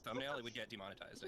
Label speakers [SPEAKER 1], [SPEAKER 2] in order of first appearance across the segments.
[SPEAKER 1] thumbnail, it would get demonetized.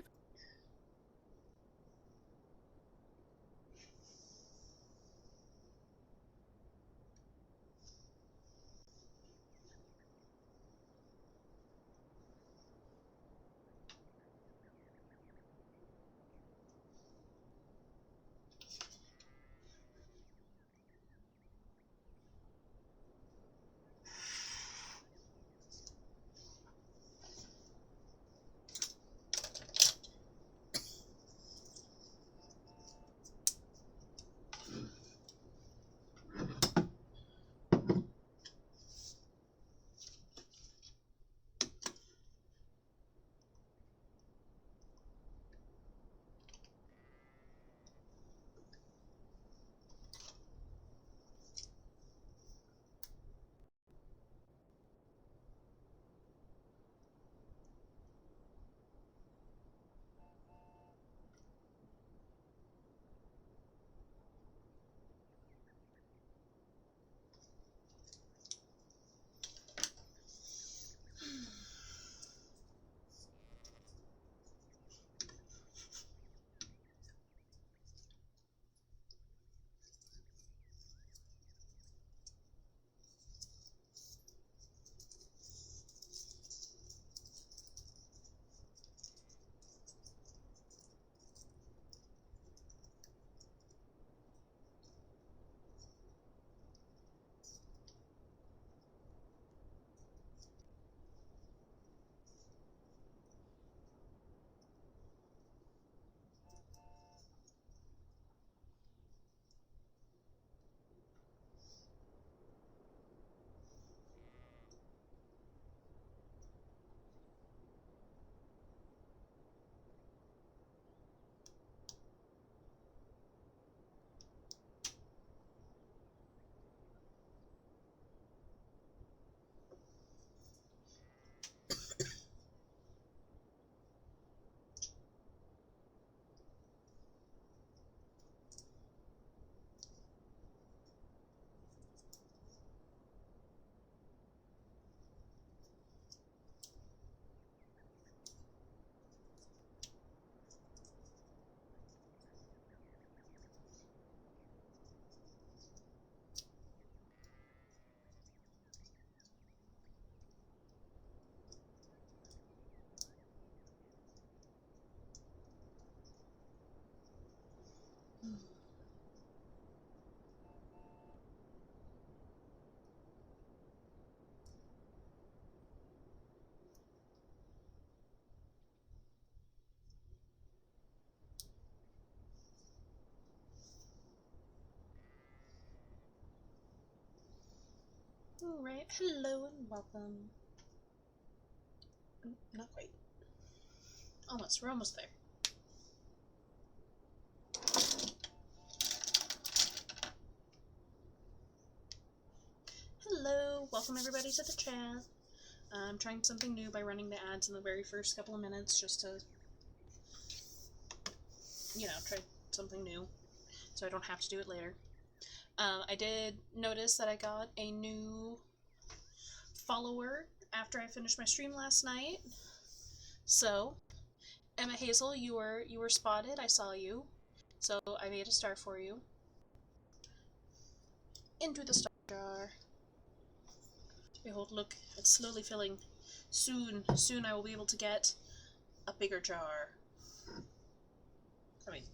[SPEAKER 2] Alright, hello and welcome. Not quite. Almost, we're almost there. Hello, welcome everybody to the chat. I'm trying something new by running the ads in the very first couple of minutes just to, try something new so I don't have to do it later. I did notice that I got a new follower after I finished my stream last night. So, Emma Hazel, you were spotted. I saw you. So I made a star for you. Into the star jar. Behold, look, it's slowly filling. Soon I will be able to get a bigger jar. I mean,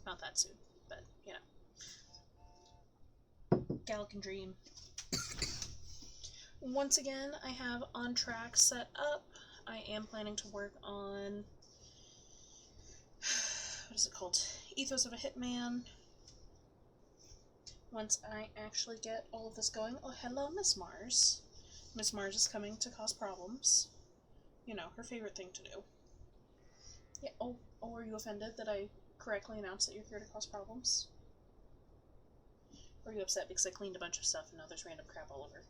[SPEAKER 2] not that soon, but, Gal can dream. Once again, I have On Track set up. I am planning to work on... what is it called? Ethos of a Hitman. Once I actually get all of this going... Oh, hello, Miss Mars. Miss Mars is coming to cause problems. Her favorite thing to do. Yeah, oh, are you offended that I correctly announced that you're here to cause problems? Or are you upset because I cleaned a bunch of stuff and now there's random crap all over?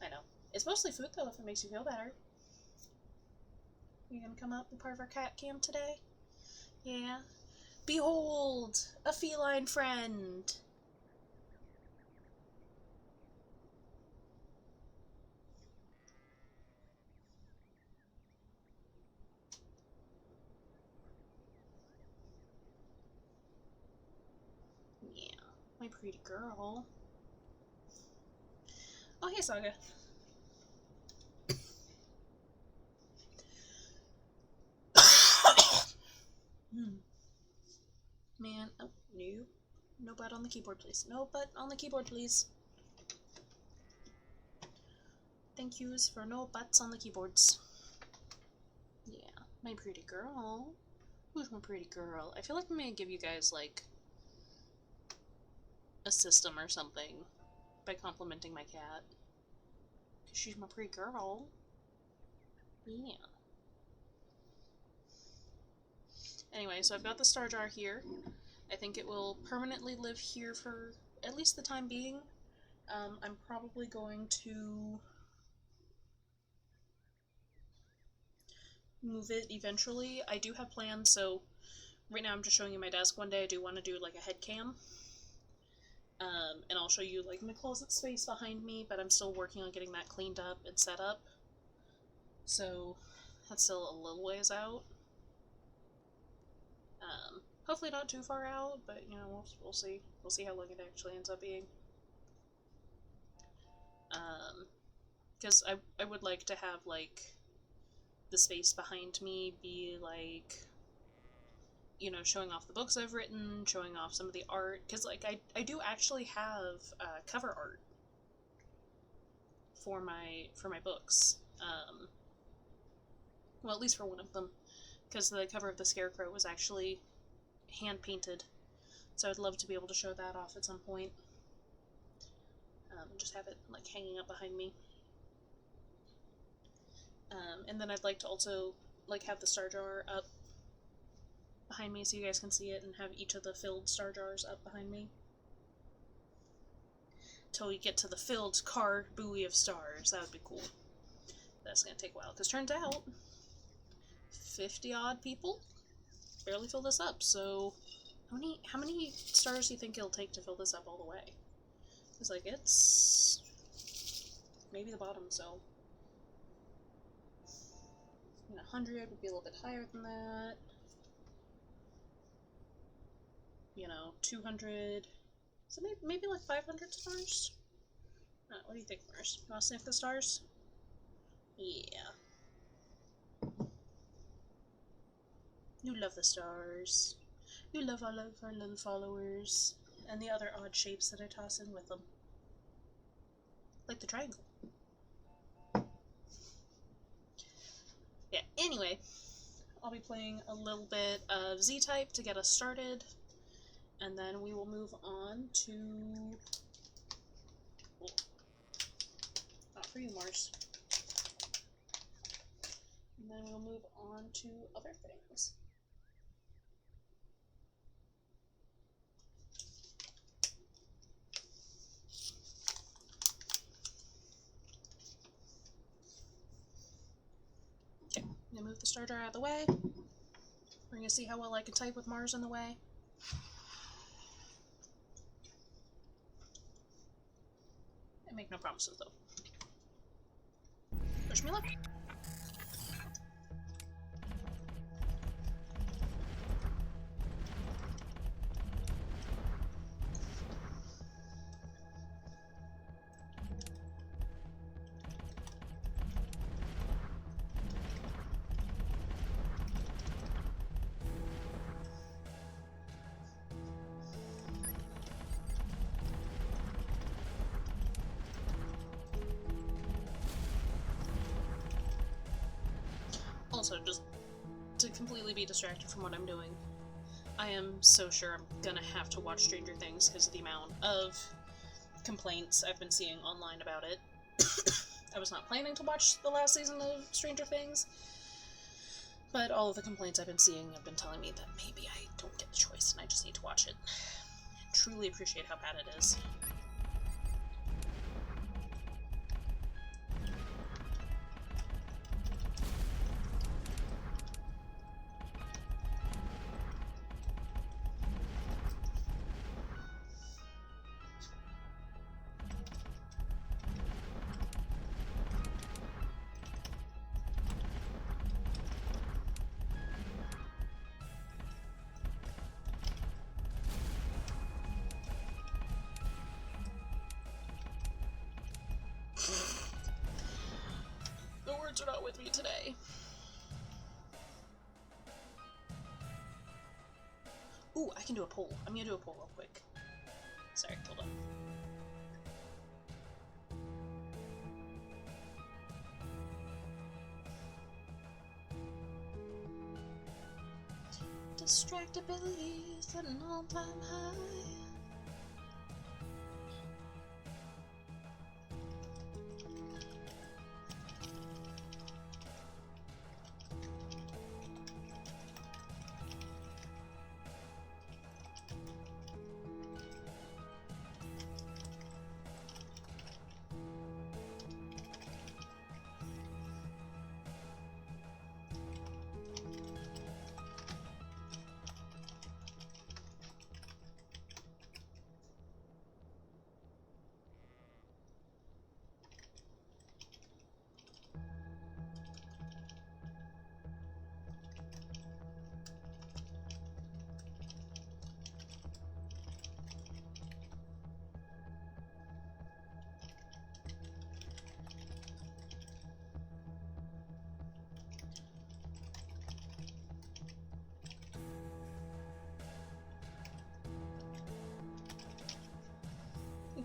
[SPEAKER 2] I know. It's mostly food, though, if it makes you feel better. You gonna come up and be part of our cat cam today? Yeah? Behold! A feline friend! my pretty girl. Oh, hey, Saga. Man, oh, no. No butt on the keyboard, please. No butt on the keyboard, please. Thank yous for no butts on the keyboards. Yeah, my pretty girl. Who's my pretty girl? I feel like I'm gonna give you guys, like, a system or something by complimenting my cat. Because she's my pretty girl. Yeah. Anyway, so I've got the star jar here. I think it will permanently live here for at least the time being. I'm probably going to move it eventually. I do have plans, so right now I'm just showing you my desk. One day I do want to do like a head cam. And I'll show you like my closet space behind me, but I'm still working on getting that cleaned up and set up. So that's still a little ways out. Hopefully not too far out, but you know, we'll see. We'll see how long it actually ends up being. Because I would like to have like the space behind me be like, you know, showing off the books I've written, showing off some of the art, because like I do actually have cover art for my books. Well, at least for one of them, because the cover of the Scarecrow was actually hand painted, so I'd love to be able to show that off at some point. Just have it like hanging up behind me. And then I'd like to also like have the star jar up behind me so you guys can see it, and have each of the filled star jars up behind me. Till we get to the filled car buoy of stars. That would be cool. That's gonna take a while, because turns out 50 odd people barely fill this up, so how many stars do you think it'll take to fill this up all the way? Because like it's maybe the bottom, so 100 would be a little bit higher than that. 200. So maybe like 500 stars? What do you think, Mars? You want to sniff the stars? Yeah. You love the stars. You love all of our little followers. And the other odd shapes that I toss in with them. Like the triangle. Yeah, anyway. I'll be playing a little bit of Z-Type to get us started. And then we will move on to... Oh. Not for you, Mars. And then we'll move on to other things. Okay, I'm gonna move the star jar out of the way. We're gonna see how well I can type with Mars in the way. I make no promises, though. Wish me luck. Also, just to completely be distracted from what I'm doing, I am so sure I'm gonna have to watch Stranger Things because of the amount of complaints I've been seeing online about it. I was not planning to watch the last season of Stranger Things, but all of the complaints I've been seeing have been telling me that maybe I don't get the choice and I just need to watch it. I truly appreciate how bad it is. cards are not with me today. Ooh, I can do a poll. I'm gonna do a poll real quick. Sorry, hold on. Distractibility is at an all-time high.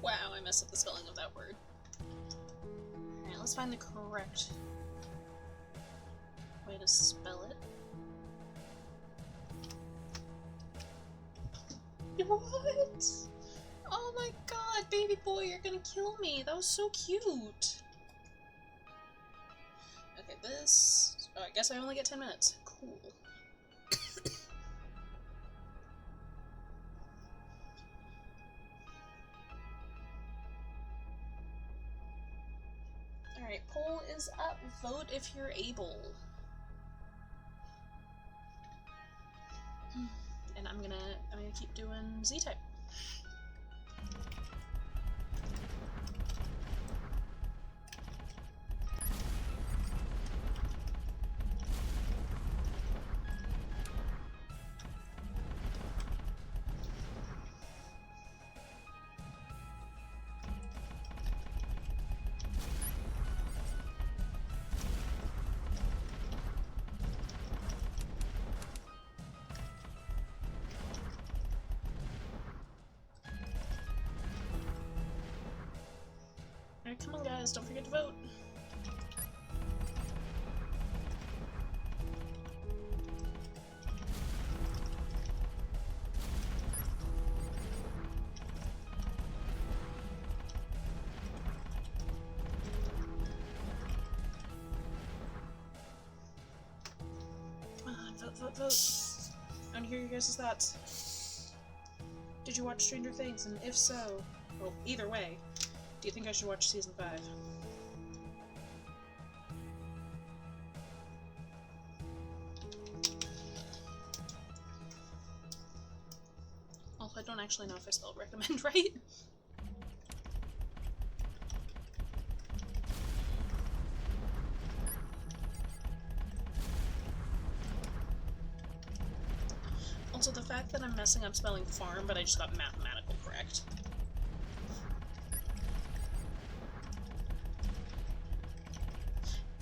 [SPEAKER 2] Wow, I messed up the spelling of that word. Alright, let's find the correct way to spell it. What? Oh my god, baby boy, you're gonna kill me. That was so cute. Okay, this... Oh, I guess I only get 10 minutes. Cool. Alright, poll is up. Vote if you're able. And I'm gonna keep doing Z-type. Alright, come on guys, don't forget to vote. Come on, vote. I want to hear your guys' thoughts. Did you watch Stranger Things? And if so, well, either way, do you think I should watch season 5? Also, I don't actually know if I spelled recommend right. Also, the fact that I'm messing up spelling farm, but I just got mathematical correct.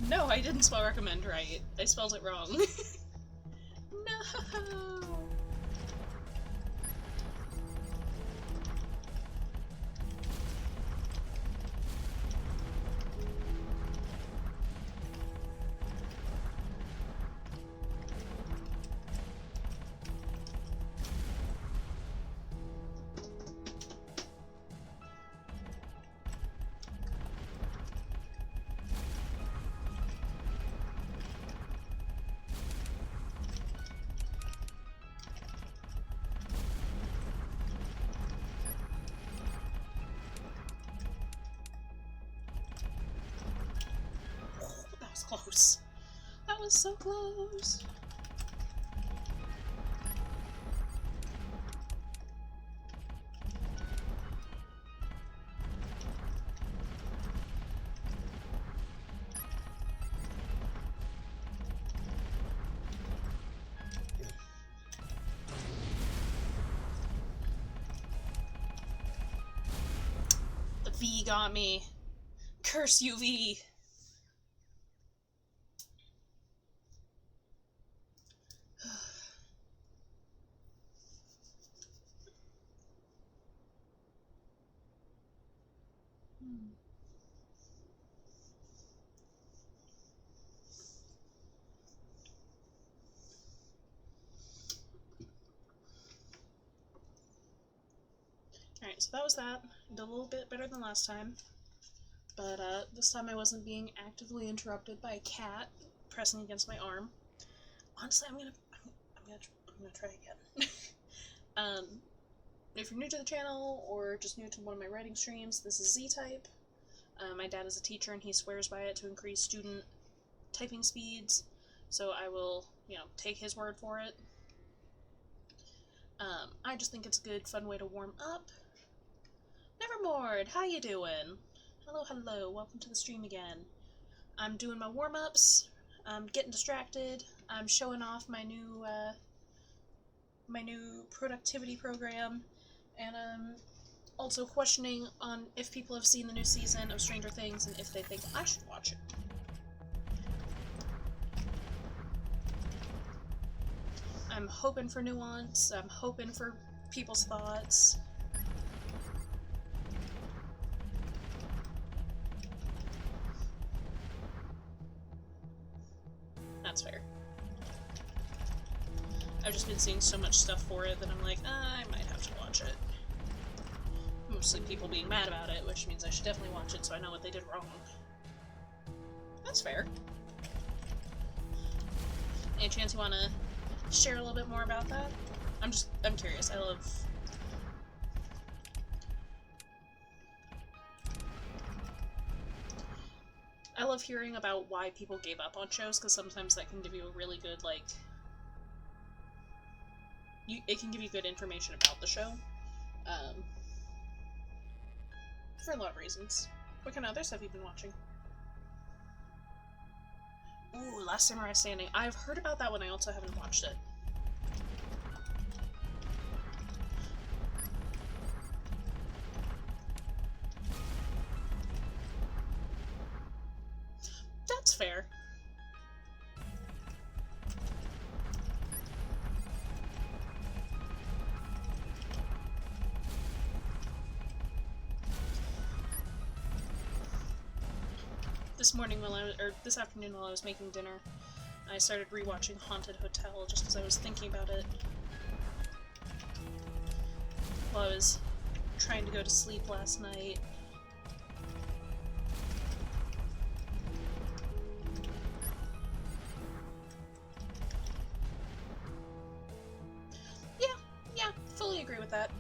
[SPEAKER 2] No, I didn't spell recommend right. I spelled it wrong. No! Close. That was so close. The V got me. Curse you, V. Alright, so that was that. Did a little bit better than last time. But this time I wasn't being actively interrupted by a cat pressing against my arm. Honestly, I'm gonna try again. If you're new to the channel or just new to one of my writing streams, this is Z-Type. My dad is a teacher and he swears by it to increase student typing speeds, so I will, take his word for it. I just think it's a good, fun way to warm up. Nevermore, how you doing? Hello, welcome to the stream again. I'm doing my warm-ups, I'm getting distracted, I'm showing off my new productivity program, and I'm also questioning on if people have seen the new season of Stranger Things and if they think I should watch it. I'm hoping for nuance, I'm hoping for people's thoughts. That's fair. I've just been seeing so much stuff for it that I'm like, I might have to watch it. Mostly people being mad about it, which means I should definitely watch it so I know what they did wrong. That's fair. Any chance you want to share a little bit more about that? I'm curious. I love hearing about why people gave up on shows, because sometimes that can give you a really good, it can give you good information about the show. For a lot of reasons. What kind of other stuff have you been watching? Ooh, Last Samurai Standing. I've heard about that one, I also haven't watched it. That's fair. This afternoon while I was making dinner, I started rewatching Haunted Hotel just because I was thinking about it while I was trying to go to sleep last night. Yeah, fully agree with that.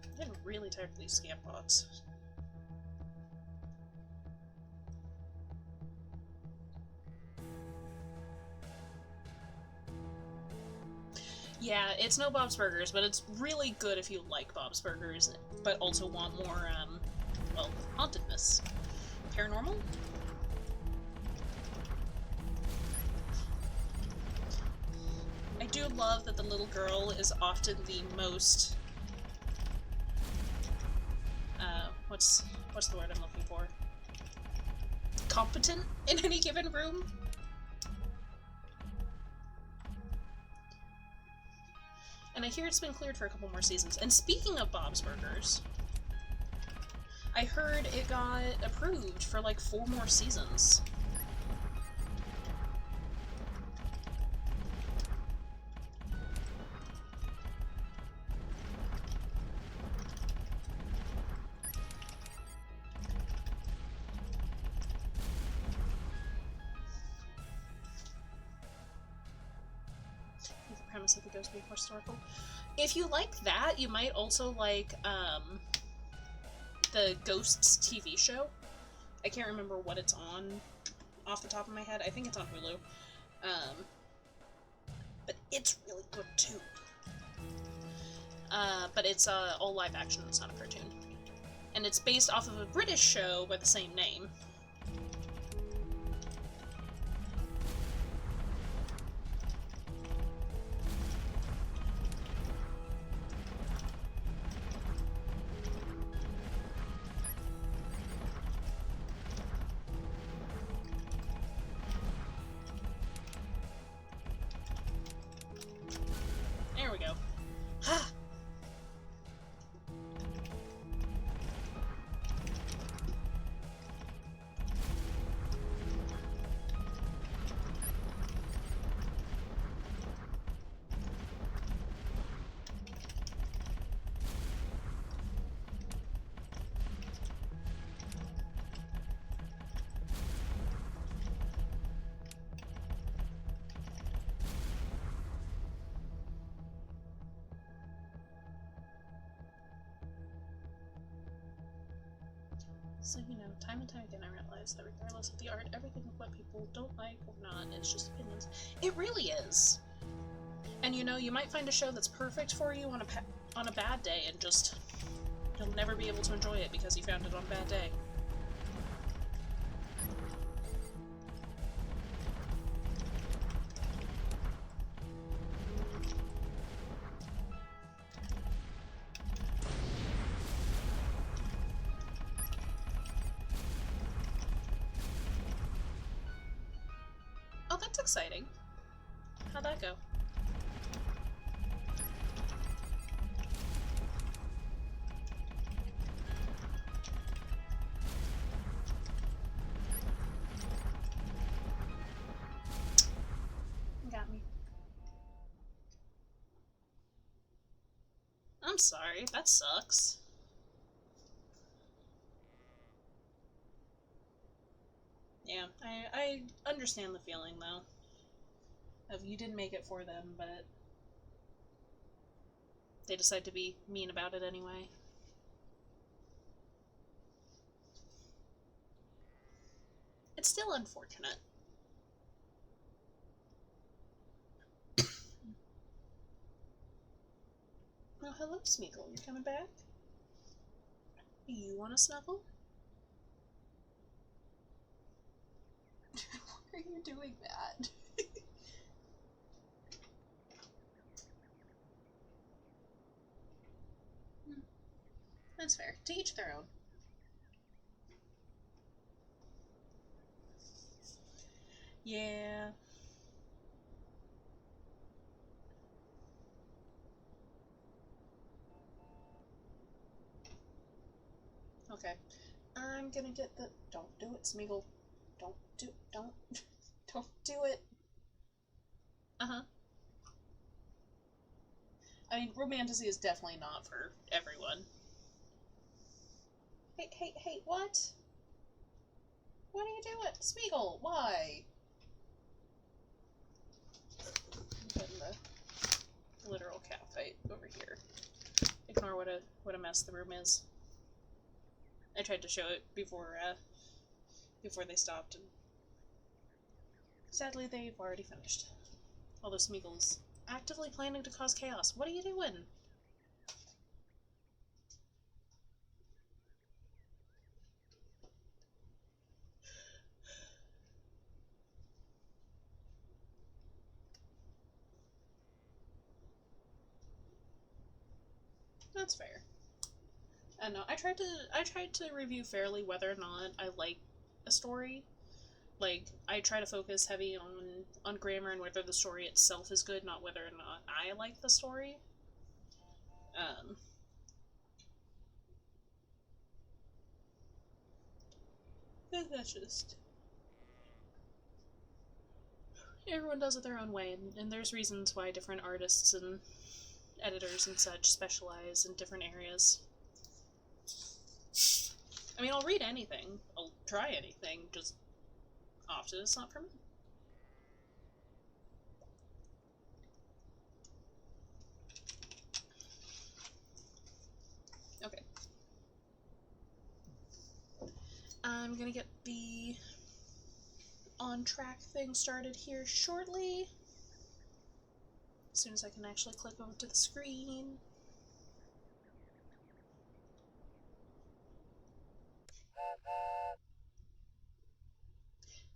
[SPEAKER 2] I'm getting really tired of these scam bots. Yeah, it's no Bob's Burgers, but it's really good if you like Bob's Burgers, but also want more, hauntedness. Paranormal? I do love that the little girl is often the most... what's the word I'm looking for? Competent in any given room? And I hear it's been cleared for a couple more seasons. And speaking of Bob's Burgers, I heard it got approved for 4 more seasons. Premise of the ghost being more historical. If you like that, you might also like the the Ghosts TV show. I can't remember what it's on off the top of my head. I think it's on Hulu. But it's really good too. But it's all live action, it's not a cartoon. And it's based off of a British show by the same name. There we go. Ha! So, you know, time and time again I realize that regardless of the art, everything of what people don't like or not is just opinions. It really is! And you know, you might find a show that's perfect for you on a bad day and just... you'll never be able to enjoy it because you found it on a bad day. Oh, that's exciting. How'd that go? Got me. I'm sorry, that sucks. Yeah, I understand the feeling, though. Of you didn't make it for them, but they decide to be mean about it anyway. It's still unfortunate. Oh, hello, Smeagol. You're coming back? You want to snuggle? Why are you doing that? That's fair. To each their own. Yeah. Okay. I'm gonna get the... Don't do it, Smeagol. Don't do... Don't... Don't do it. Uh-huh. I mean, romantasy is definitely not for everyone. Hey, what? What are you doing? Smeagol, why? I'm putting the literal cat fight over here. Ignore what a mess the room is. I tried to show it before they stopped, and sadly they've already finished. Although Smeagol's actively planning to cause chaos. What are you doing? That's fair. I know. I tried to review fairly whether or not I like a story. Like, I try to focus heavy on grammar and whether the story itself is good, not whether or not I like the story. That's just... Everyone does it their own way, and there's reasons why different artists and editors and such specialize in different areas. I mean, I'll read anything. I'll try anything, just often it's not for me. Okay. I'm gonna get the on-track thing started here shortly. As soon as I can actually click over to the screen.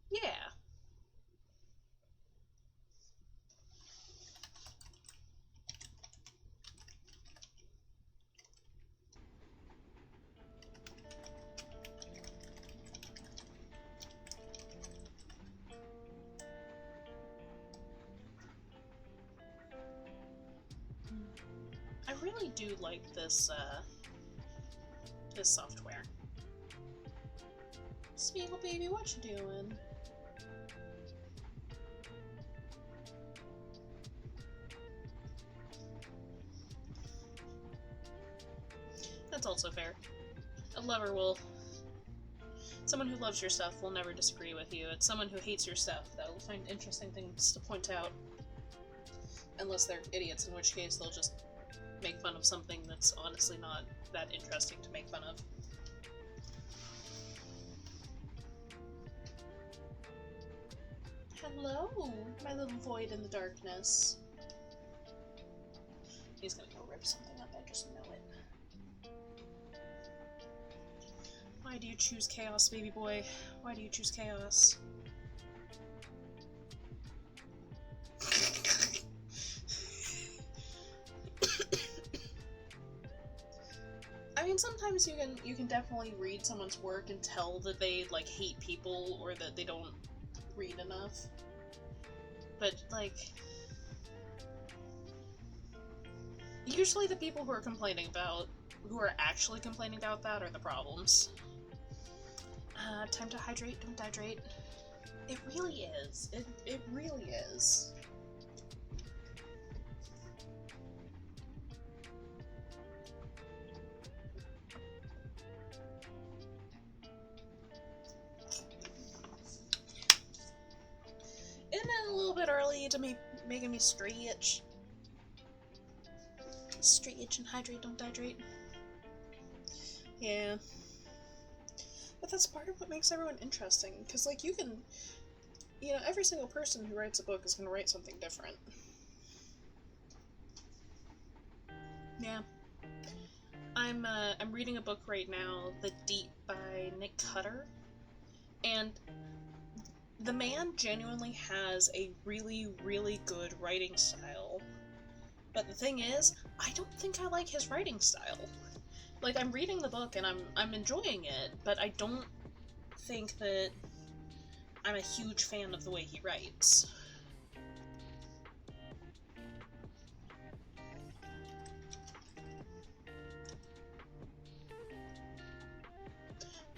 [SPEAKER 2] Yeah. I really do like this, this software. Smeagol baby, what you doing? That's also fair. A lover will... Someone who loves your stuff will never disagree with you. It's someone who hates your stuff that will find interesting things to point out. Unless they're idiots, in which case they'll just make fun of something that's honestly not that interesting to make fun of. Hello, my little void in the darkness. He's gonna go rip something up, I just know it. Why do you choose chaos, baby boy? Why do you choose chaos? I mean, sometimes you can definitely read someone's work and tell that they, like, hate people or that they don't read enough. But, like... usually the people who are actually complaining about that are the problems. Time to hydrate, don't hydrate. It really is. It really is. Isn't it a little bit early to be making me stretch? Stretch and hydrate, don't hydrate. Yeah. But that's part of what makes everyone interesting, because, like, you can... You know, every single person who writes a book is going to write something different. Yeah. I'm reading a book right now, The Deep by Nick Cutter, and the man genuinely has a really, really good writing style. But the thing is, I don't think I like his writing style. Like, I'm reading the book and I'm enjoying it, but I don't think that I'm a huge fan of the way he writes.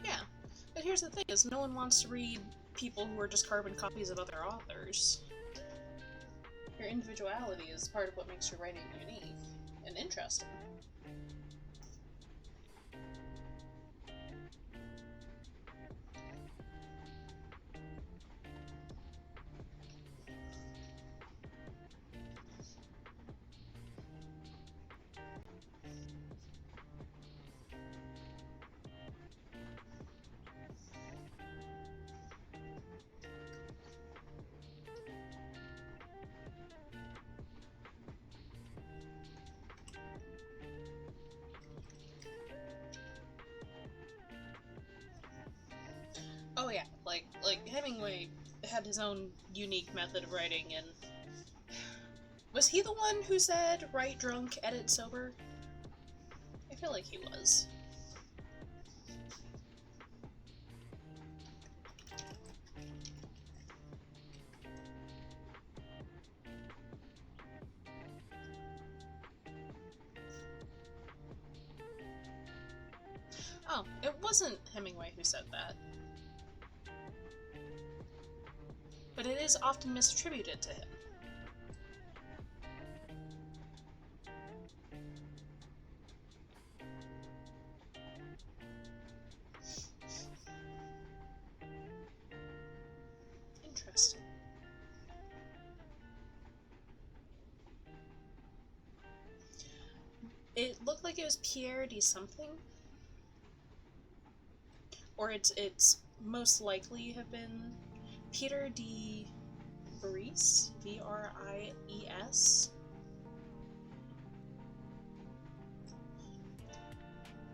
[SPEAKER 2] Yeah, but here's the thing, is no one wants to read people who are just carbon copies of other authors. Your individuality is part of what makes your writing unique and interesting. Oh yeah, like Hemingway had his own unique method of writing, and was he the one who said, write drunk, edit sober? I feel like he was. Oh, it wasn't Hemingway who said that. But it is often misattributed to him. Interesting. It looked like it was Pierre de something. Or it's most likely have been Peter D. Vries, V-R-I-E-S.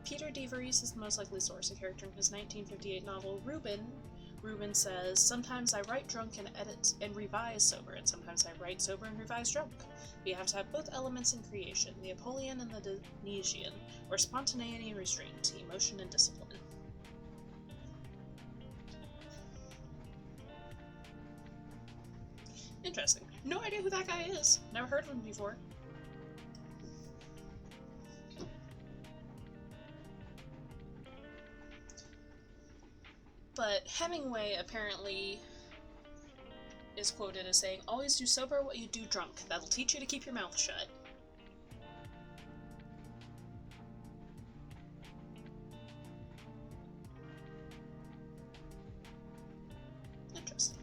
[SPEAKER 2] Peter D. Vries is the most likely source, a character in his 1958 novel Reuben. Reuben says, "Sometimes I write drunk and edit and revise sober, and sometimes I write sober and revise drunk. We have to have both elements in creation, the Apollyon and the Dionysian, or spontaneity and restraint, emotion and discipline." Interesting. No idea who that guy is. Never heard of him before. But Hemingway apparently is quoted as saying, "Always do sober what you do drunk. That'll teach you to keep your mouth shut." Interesting.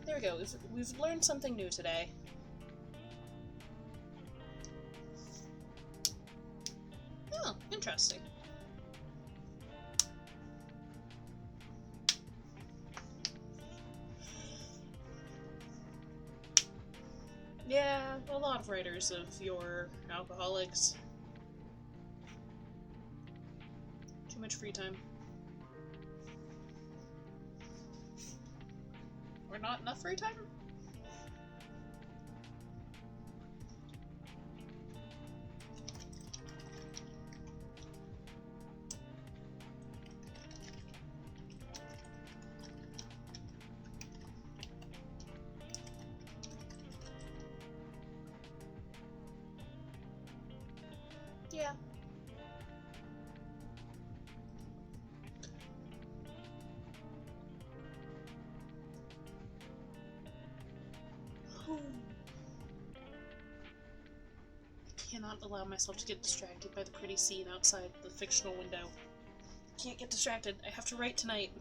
[SPEAKER 2] There we go. We've learned something new today. Oh, interesting. Yeah, a lot of writers of your alcoholics. Too much free time. Or not enough free time? Yeah. Cannot allow myself to get distracted by the pretty scene outside the fictional window. Can't get distracted. I have to write tonight.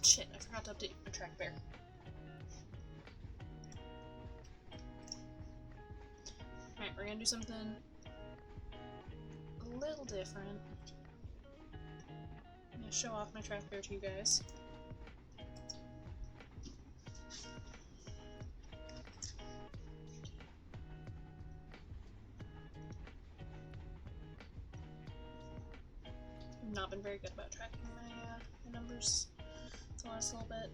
[SPEAKER 2] Shit, I forgot to update my track bear. Alright, we're gonna do something a little different. I'm gonna show off my track bear to you guys. I've not been very good about tracking my numbers the last little bit.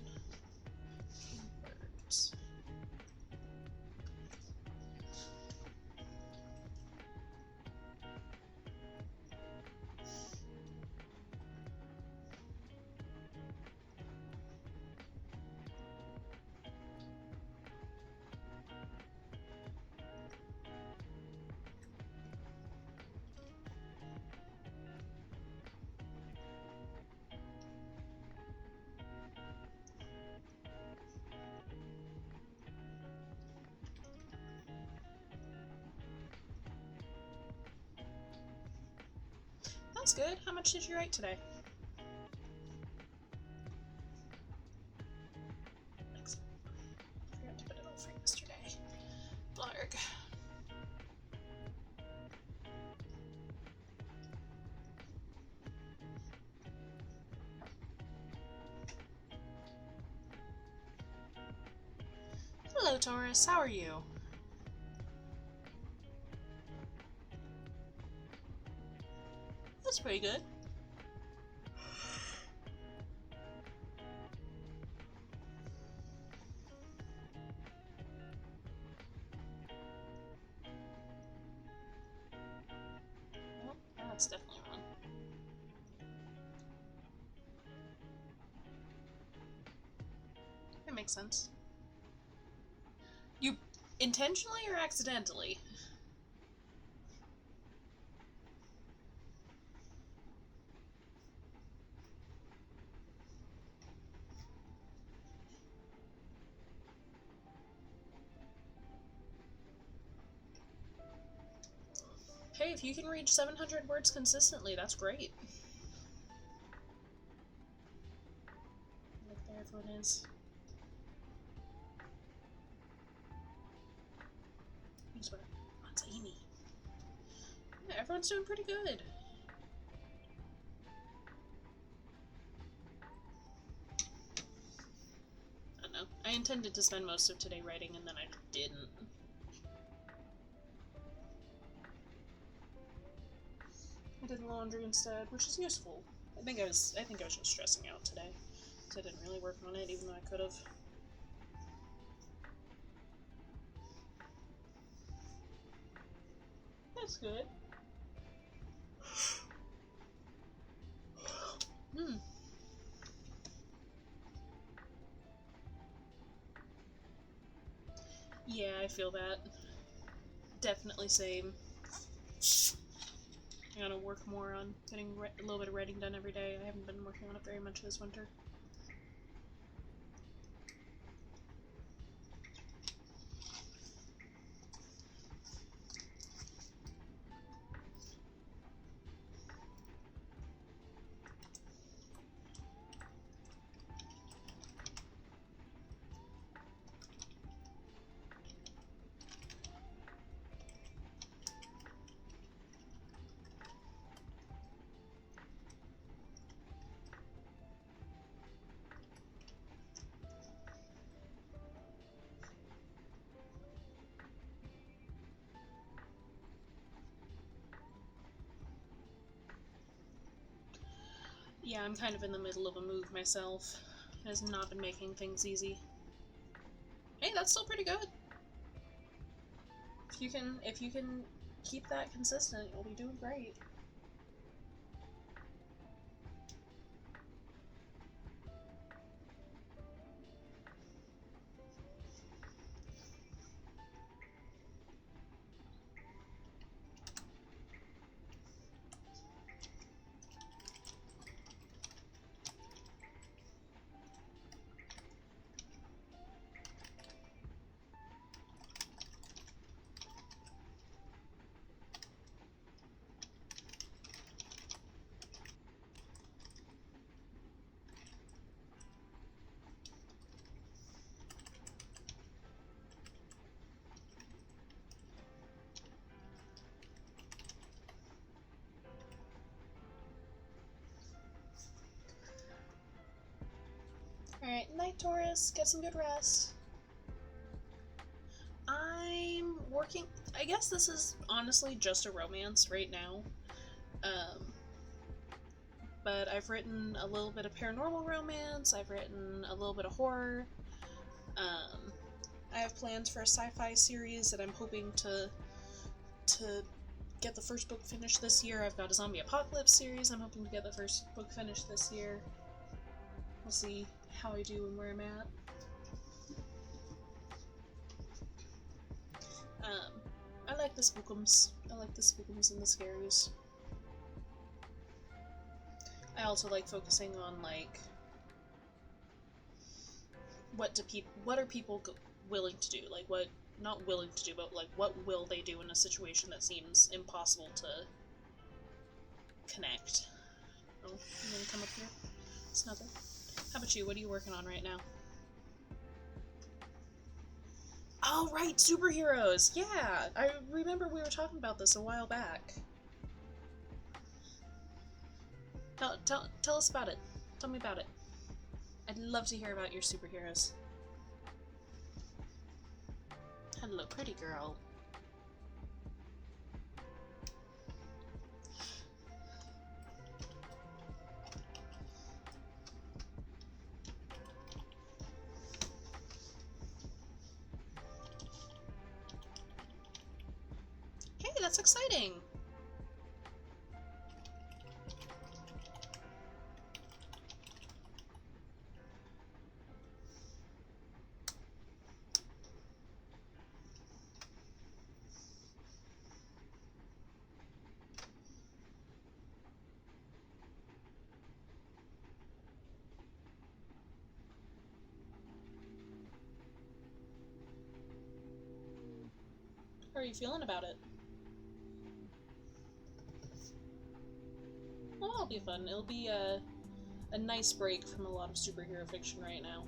[SPEAKER 2] Birds. That's good. How much did you write today? Excellent. Forgot to put it all for yesterday. Blarg. Hello, Taurus. How are you? That's pretty good. makes sense. You intentionally or accidentally? Hey, if you can reach 700 words consistently, that's great. Look, there everyone is. Who's where? Oh, it's Amy. Yeah, everyone's doing pretty good. I don't know. I intended to spend most of today writing, and then I didn't. I did laundry instead, which is useful. I think I was just stressing out today, so I didn't really work on it, even though I could have. That's good. Yeah, I feel that. Definitely same. I gotta work more on getting a little bit of writing done every day. I haven't been working on it very much this winter. Yeah, I'm kind of in the middle of a move myself. It has not been making things easy. Hey, that's still pretty good. If you can keep that consistent, you'll be doing great. Alright, night, Taurus. Get some good rest. I'm working... I guess this is honestly just a romance right now. But I've written a little bit of paranormal romance, I've written a little bit of horror. I have plans for a sci-fi series that I'm hoping to get the first book finished this year. I've got a zombie apocalypse series I'm hoping to get the first book finished this year. We'll see how I do and where I'm at. I like the spookums. I like the spookums and the scaries. I also like focusing on, like, what are people willing to do? Like, what, not willing to do, but, like, what will they do in a situation that seems impossible to connect? Oh, you wanna come up here? It's nothing. How about you? What are you working on right now? Oh, right, superheroes! Yeah! I remember we were talking about this a while back. Tell us about it. Tell me about it. I'd love to hear about your superheroes. Hello, pretty girl. Hey, that's exciting! How are you feeling about it? Well, that'll be fun. It'll be a nice break from a lot of superhero fiction right now.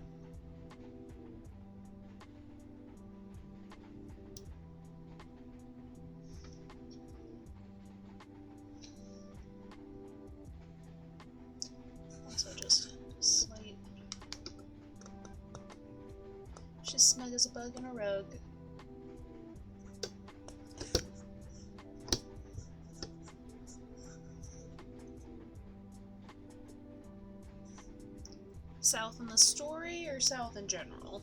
[SPEAKER 2] Also just slight. She's smug as a bug in a rug. South in the story or South in general?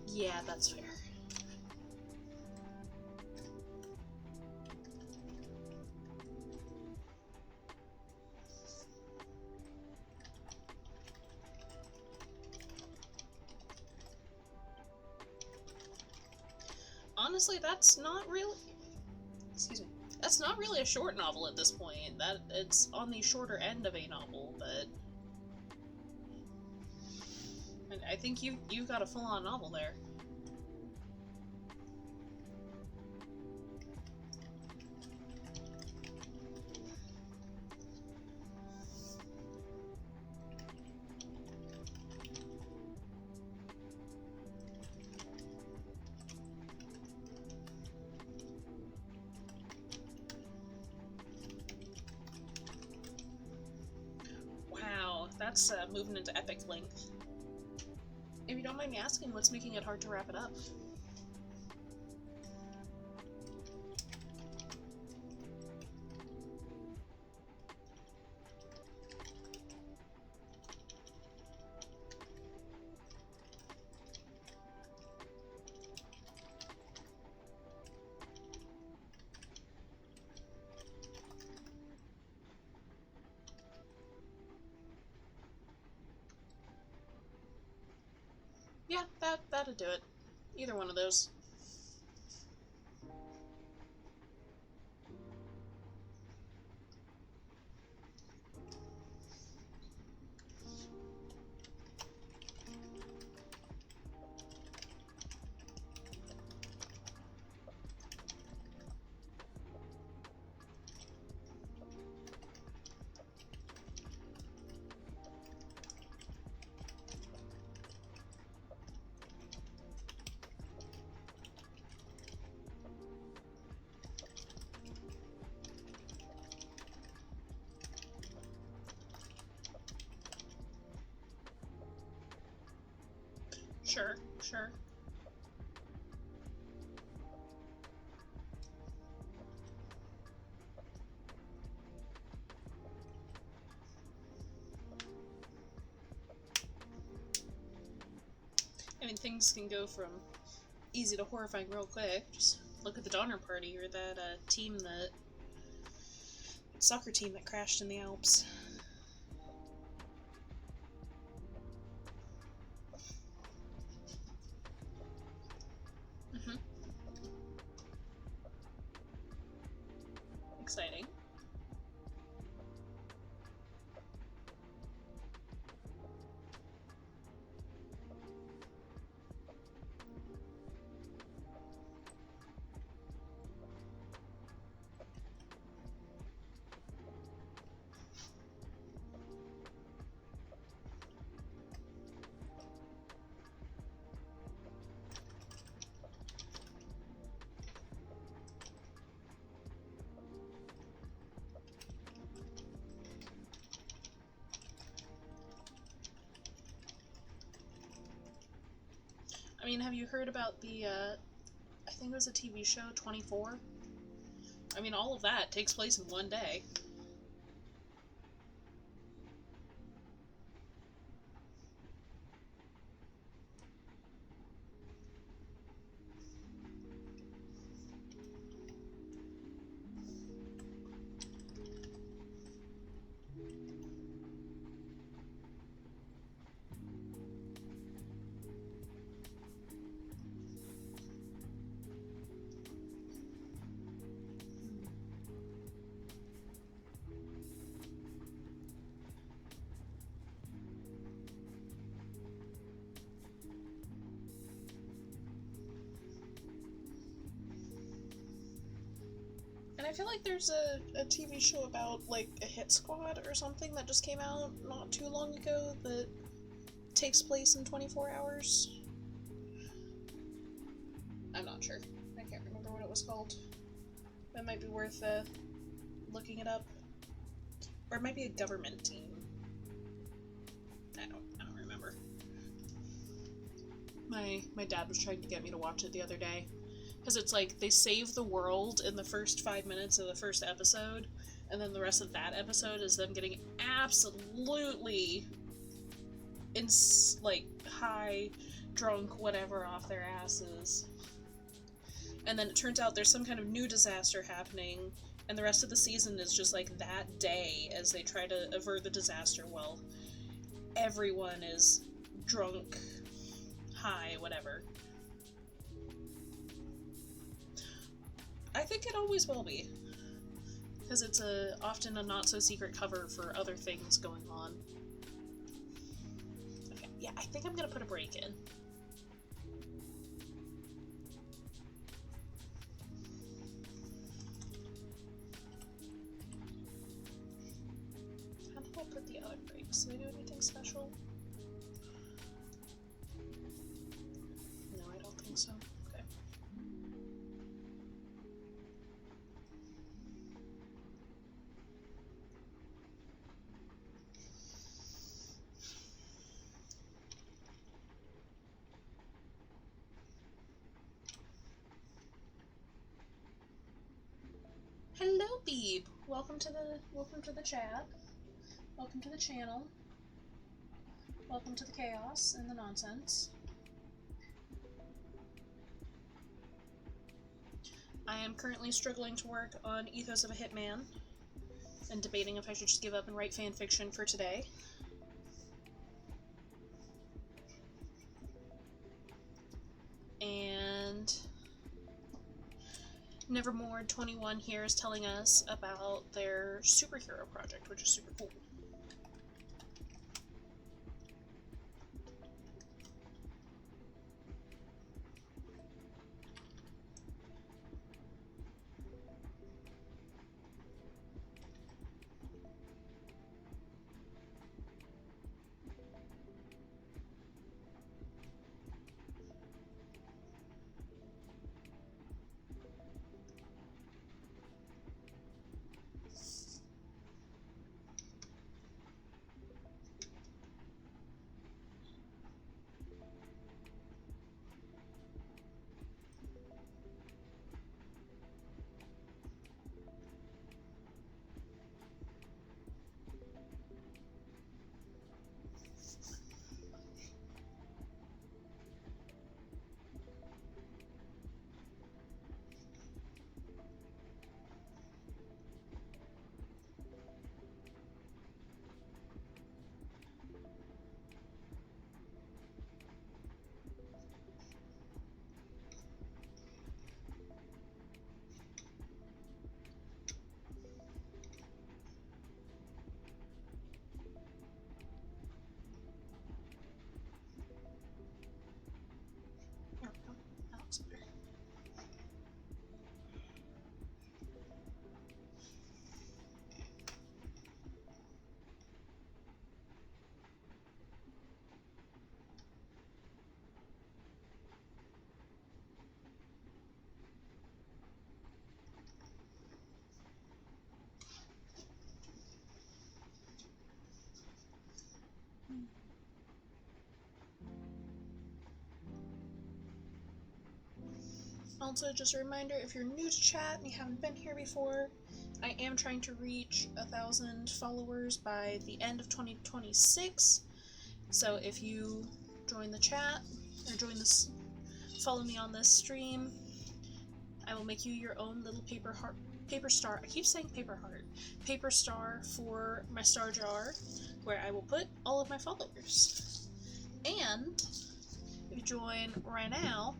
[SPEAKER 2] Yeah, that's fair. Honestly, that's not really... Excuse me. That's not really a short novel at this point. That it's on the shorter end of a novel, but I think you've got a full-on novel there. Wow, that's moving into epic length. If you don't mind me asking, what's making it hard to wrap it up? Yeah, that'd do it. Either one of those. Sure, sure. I mean, things can go from easy to horrifying real quick. Just look at the Donner Party or that soccer team that crashed in the Alps. Mm-hmm. Exciting. I mean, have you heard about the, I think it was a TV show, 24? I mean, all of that takes place in one day. I feel like there's a TV show about, like, a hit squad or something that just came out not too long ago that takes place in 24 hours. I'm not sure. I can't remember what it was called. It might be worth looking it up. Or it might be a government team. I don't remember. My dad was trying to get me to watch it the other day. Because it's like, they save the world in the first 5 minutes of the first episode, and then the rest of that episode is them getting absolutely high, drunk, whatever, off their asses. And then it turns out there's some kind of new disaster happening, and the rest of the season is just like that day as they try to avert the disaster while everyone is drunk, high, whatever. I think it always will be, because it's often a not-so-secret cover for other things going on. Okay, yeah, I think I'm gonna put a break in. How do I put the other breaks? Do I do anything special? No, I don't think so. Okay. Hello, Beeb. Welcome to the chat. Welcome to the channel. Welcome to the chaos and the nonsense. I am currently struggling to work on Ethos of a Hitman and debating if I should just give up and write fanfiction for today. And Nevermore 21 here is telling us about their superhero project, which is super cool. Also, just a reminder, if you're new to chat and you haven't been here before, I am trying to reach 1,000 followers by the end of 2026. So if you join the chat, or follow me on this stream, I will make you your own little paper star. I keep saying paper heart. Paper star for my star jar, where I will put all of my followers. And if you join right now,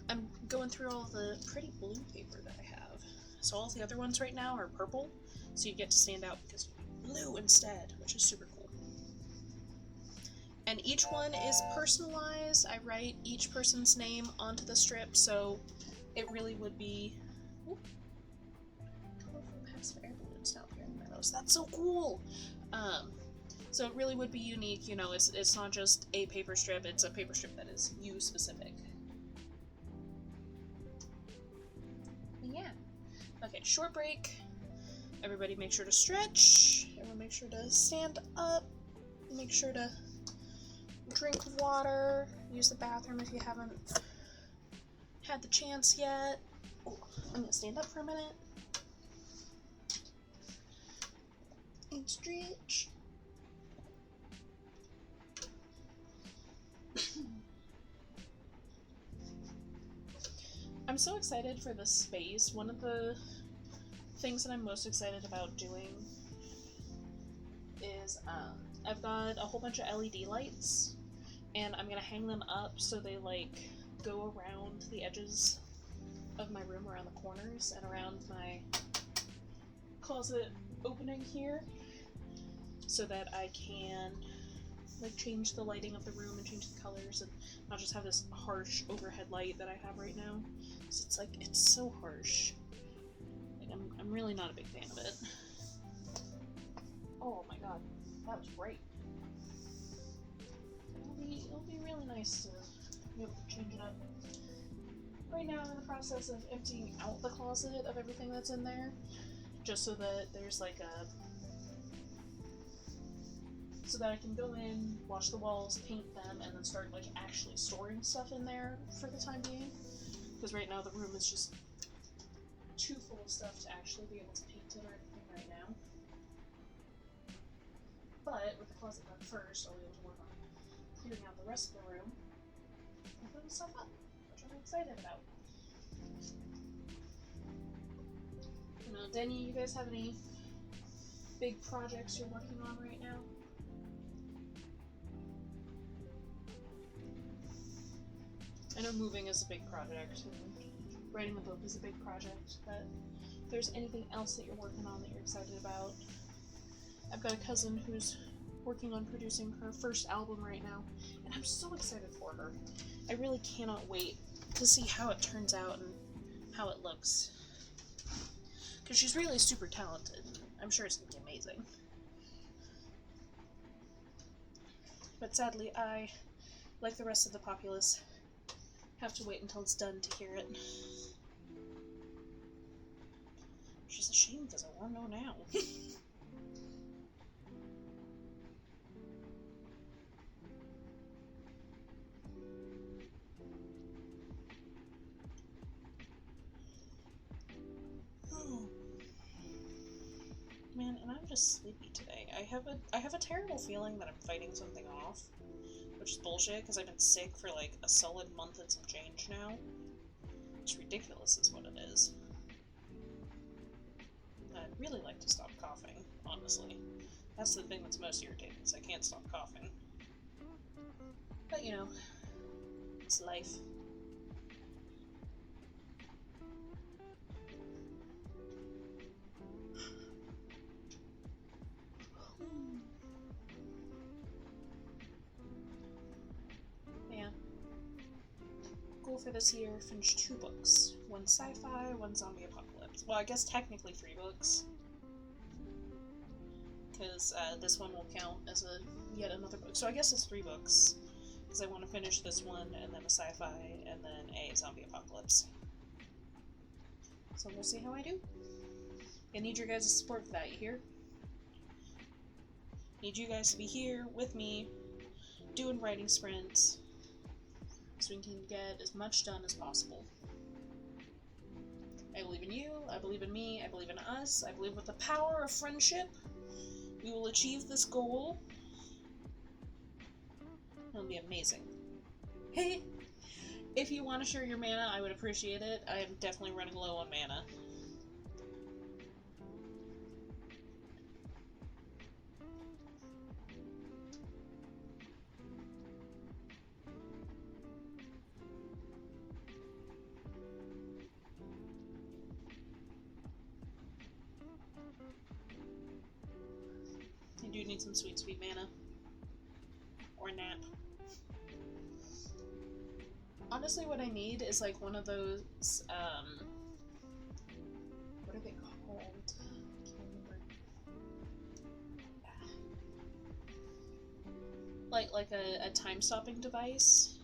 [SPEAKER 2] I'm going through all the pretty blue paper that I have. So all the other ones right now are purple, so you get to stand out because blue instead, which is super cool. And each one is personalized. I write each person's name onto the strip, so it really would be... windows. That's so cool. So it really would be unique, you know, it's not just a paper strip, it's a paper strip that is you specific. Yeah. Okay, short break. Everybody make sure to stretch. Everyone make sure to stand up. Make sure to drink water. Use the bathroom if you haven't had the chance yet. Oh, I'm gonna stand up for a minute. And stretch. I'm so excited for this space. One of the things that I'm most excited about doing is I've got a whole bunch of LED lights, and I'm gonna hang them up so they like go around the edges of my room, around the corners, and around my closet opening here, so that I can like change the lighting of the room and change the colors and not just have this harsh overhead light that I have right now. So it's like, it's so harsh. Like, I'm really not a big fan of it. Oh my god, that was great. It'll be really nice to be able to change it up. Right now I'm in the process of emptying out the closet of everything that's in there, just so that there's like a... so that I can go in, wash the walls, paint them, and then start like actually storing stuff in there for the time being. Because right now the room is just too full of stuff to actually be able to paint it or anything right now. But with the closet done first, I'll be able to work on clearing out the rest of the room and putting stuff up, which I'm excited about. You know, Denny, you guys have any big projects you're working on right now? I know moving is a big project, and writing a book is a big project, but if there's anything else that you're working on that you're excited about. I've got a cousin who's working on producing her first album right now, and I'm so excited for her. I really cannot wait to see how it turns out and how it looks. Because she's really super talented. I'm sure it's going to be amazing. But sadly, I, like the rest of the populace, have to wait until it's done to hear it. Which is a shame, because I want to know now. Oh. Man, and I'm just sleepy today. I have a terrible feeling that I'm fighting something off, which is bullshit, because I've been sick for like a solid month and some change now. It's ridiculous is what it is. I'd really like to stop coughing, honestly. That's the thing that's most irritating, is I can't stop coughing. But you know, it's life. Yeah. Goal for this year, finish 2 books. 1 sci-fi, 1 zombie apocalypse. Well, I guess technically 3 books. Because this one will count as yet another book. So I guess it's 3 books. Because I want to finish this one, and then a sci-fi, and then a zombie apocalypse. So we'll see how I do. I need your guys' support for that, you hear? Need you guys to be here with me, doing writing sprints, so we can get as much done as possible. I believe in you, I believe in me, I believe in us, I believe with the power of friendship, we will achieve this goal. It'll be amazing. Hey, if you want to share your mana, I would appreciate it. I am definitely running low on mana. I do need some sweet, sweet mana. Or nap. Honestly, what I need is like one of those, what are they called? I can't remember. like a time stopping device,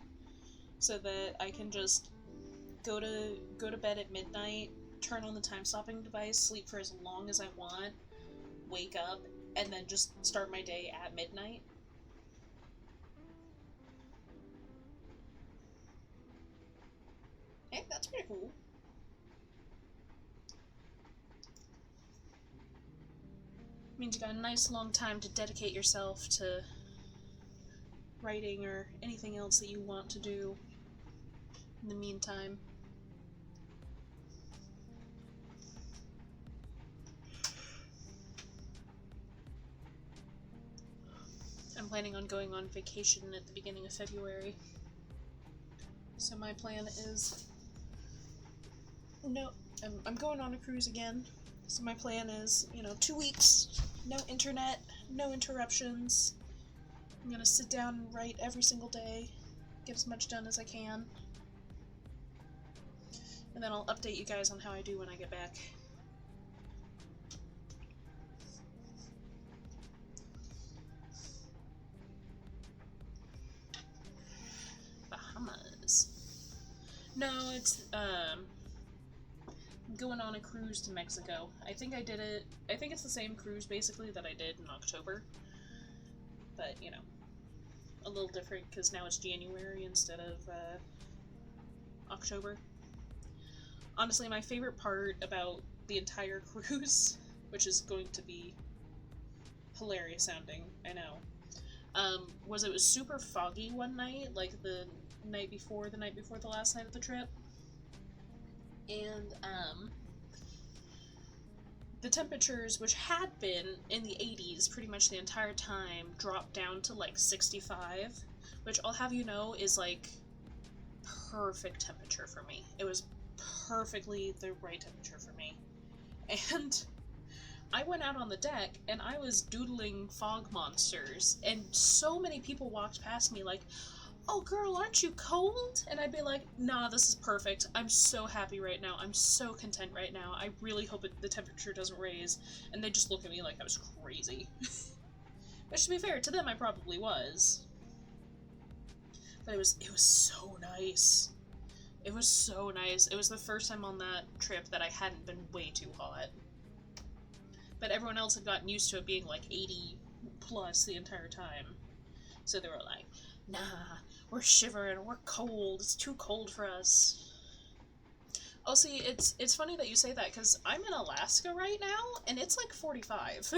[SPEAKER 2] so that I can just go to bed at midnight, turn on the time stopping device, sleep for as long as I want, wake up, and then just start my day at midnight. Hey, that's pretty cool. Means you got a nice long time to dedicate yourself to writing or anything else that you want to do in the meantime. I'm planning on going on vacation at the beginning of February. So my plan is... No, I'm going on a cruise again. So my plan is, 2 weeks, no internet, no interruptions. I'm gonna sit down and write every single day, get as much done as I can. And then I'll update you guys on how I do when I get back. Bahamas. No, it's, I'm going on a cruise to Mexico. I think it's the same cruise, basically, that I did in October. But, a little different, because now it's January instead of, October. Honestly, my favorite part about the entire cruise, which is going to be hilarious sounding, I know, was it was super foggy one night, like the night before the last night of the trip. And, the temperatures, which had been in the 80s pretty much the entire time, dropped down to like 65, which I'll have you know is like perfect temperature for me. It was perfectly the right temperature for me. And I went out on the deck and I was doodling fog monsters, and so many people walked past me like, "Oh girl, aren't you cold?" And I'd be like, "Nah, this is perfect. I'm so happy right now. I'm so content right now. I really hope the temperature doesn't raise." And they just look at me like I was crazy. Which, to be fair, to them I probably was. But it was so nice. It was so nice. It was the first time on that trip that I hadn't been way too hot. But everyone else had gotten used to it being like 80 plus the entire time. So they were like, "Nah, we're shivering, we're cold, it's too cold for us." Oh, see, it's funny that you say that, because I'm in Alaska right now, and it's like 45.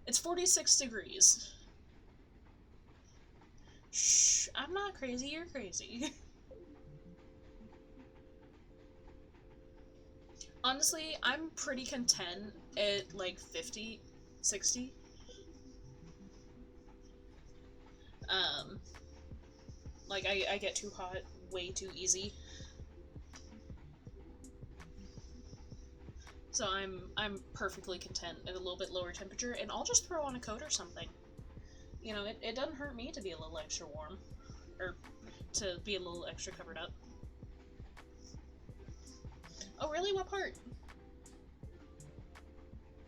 [SPEAKER 2] It's 46 degrees. Shh, I'm not crazy, you're crazy. Honestly, I'm pretty content at like 50, 60. Like, I get too hot way too easy. So I'm perfectly content at a little bit lower temperature, and I'll just throw on a coat or something. It doesn't hurt me to be a little extra warm. Or to be a little extra covered up. Oh really? What part?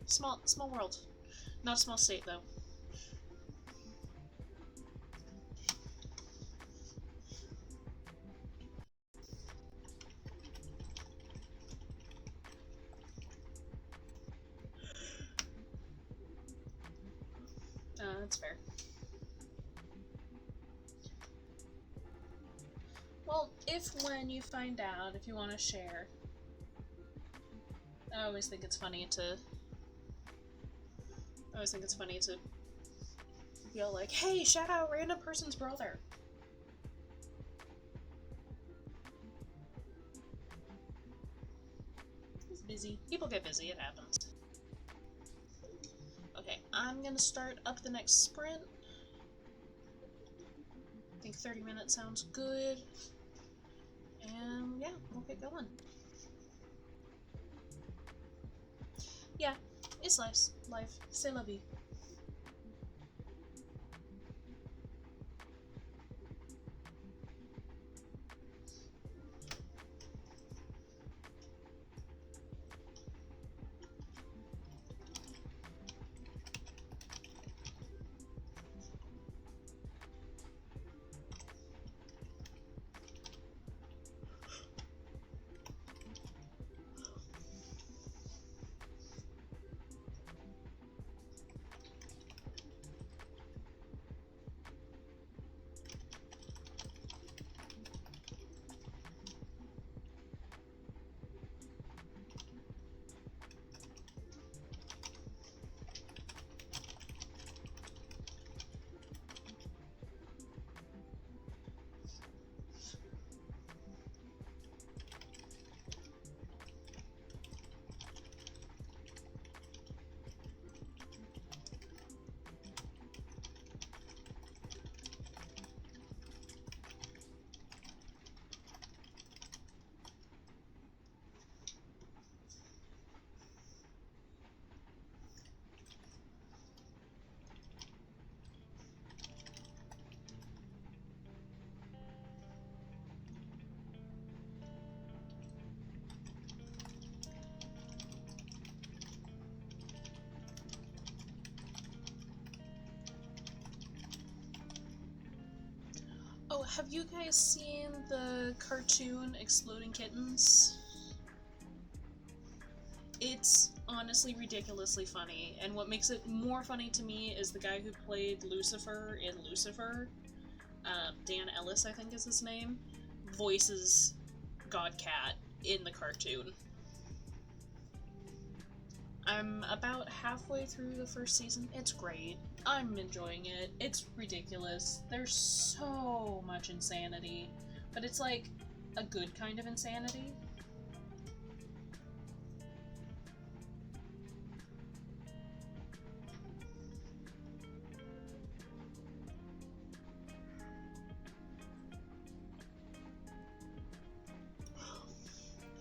[SPEAKER 2] Small world. Not a small state, though. That's fair. Well, when you find out, if you want to share. I always think it's funny to be all like, "Hey, shout out random person's brother." He's busy. People get busy, it happens. Okay, I'm gonna start up the next sprint. I think 30 minutes sounds good. And yeah, we'll get going. Yeah, it's life. C'est la vie. Oh, have you guys seen the cartoon Exploding Kittens? It's honestly ridiculously funny, and what makes it more funny to me is the guy who played Lucifer in Lucifer, Dan Ellis, I think is his name, voices God Cat in the cartoon. I'm about halfway through the first season. It's great. I'm enjoying it. It's ridiculous. There's so much insanity, but it's like a good kind of insanity.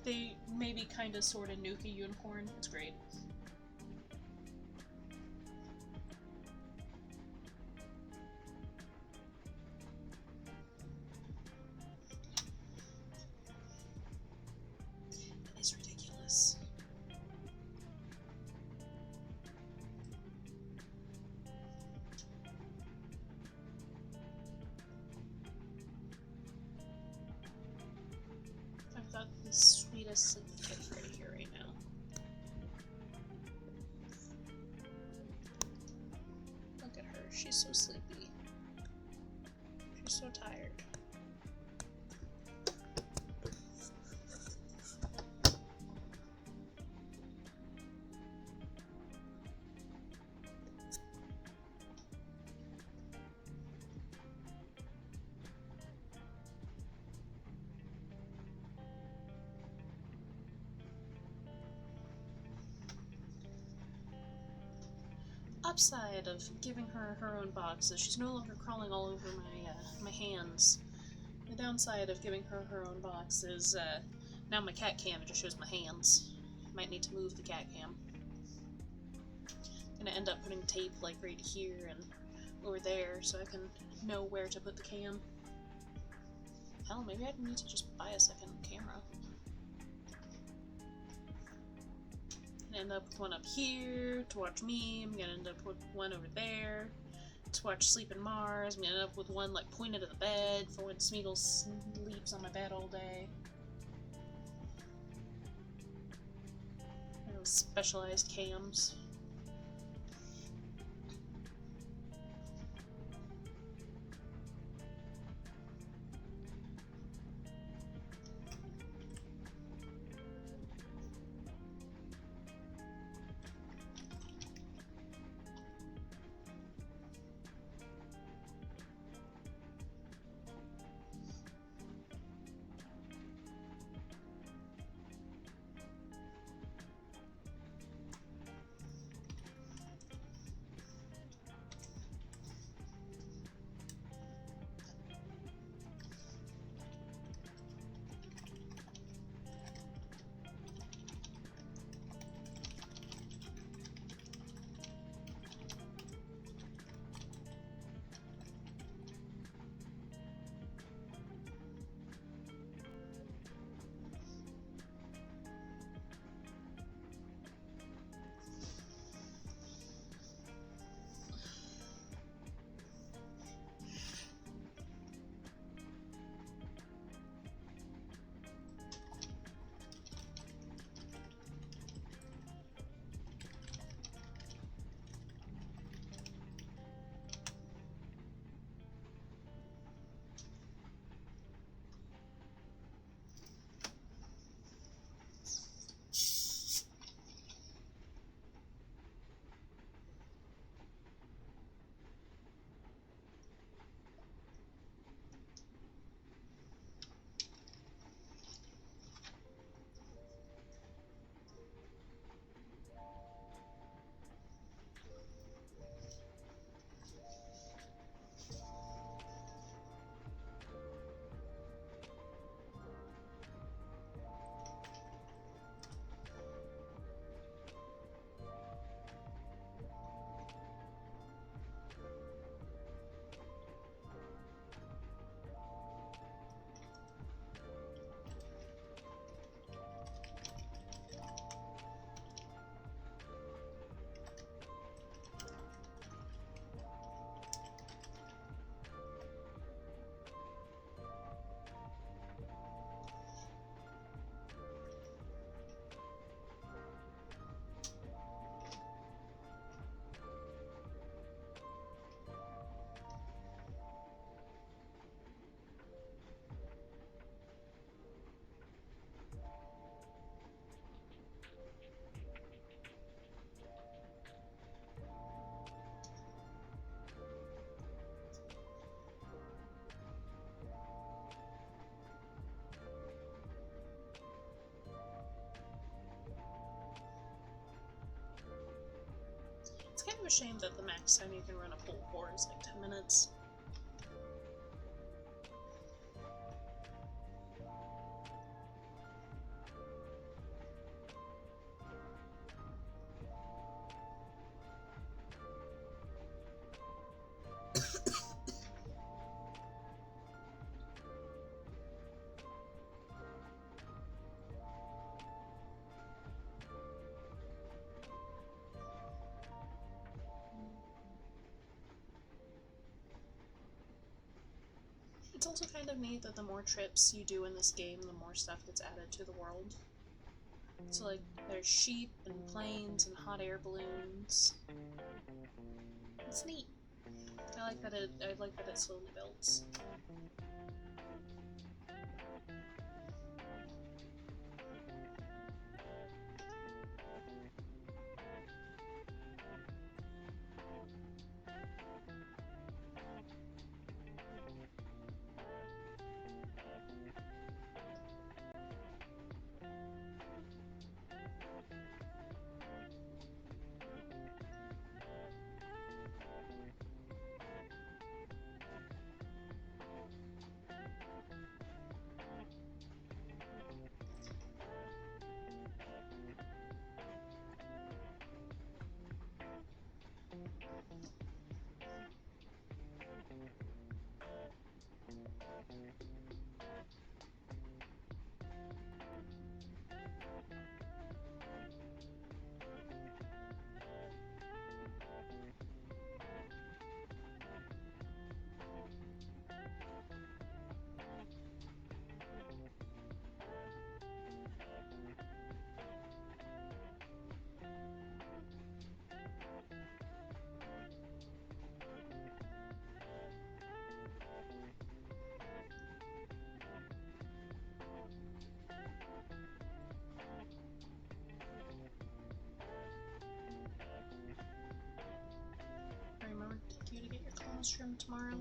[SPEAKER 2] They maybe kind of sort of nuke a unicorn. It's great. It's ridiculous. I've got the sweetest sleeping kitty right here right now. Look at her. She's so sleepy. She's so tired. Upside of giving her her own box is she's no longer crawling all over my hands. The downside of giving her her own box is now my cat cam just shows my hands. Might need to move the cat cam. Gonna end up putting tape like right here and over there so I can know where to put the cam. Hell, maybe I need to just buy a second camera. End up with one up here to watch me. I'm gonna end up with one over there to watch Sleeping Mars. I'm gonna end up with one like pointed at the bed for when Smeagol sleeps on my bed all day. Those specialized cams. a shame that the max time you can run a pool for is like 10 minutes. It's also kind of neat that the more trips you do in this game, the more stuff gets added to the world. So like, there's sheep and planes and hot air balloons. It's neat. I like that it slowly builds. Remember you to get your claws trimmed tomorrow.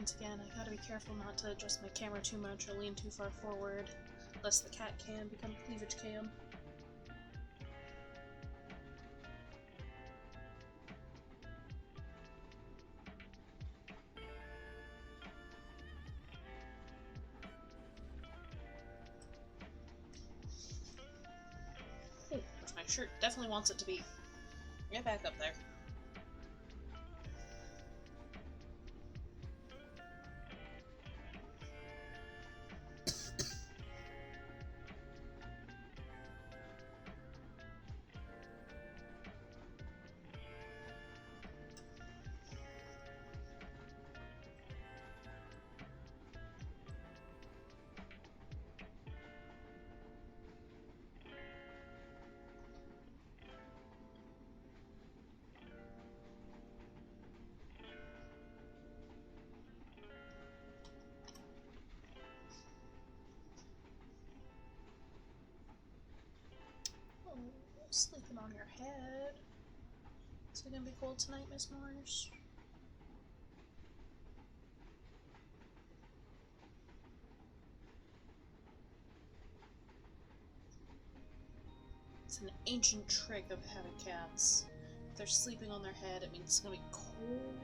[SPEAKER 2] Once again, I gotta be careful not to adjust my camera too much or lean too far forward, lest the cat cam become cleavage cam. Oh, my shirt definitely wants it to be. Get back up there. Oh, sleeping on your head. Is it gonna be cold tonight, Miss Mars? It's an ancient trick of having cats. If they're sleeping on their head, it means it's gonna be cold.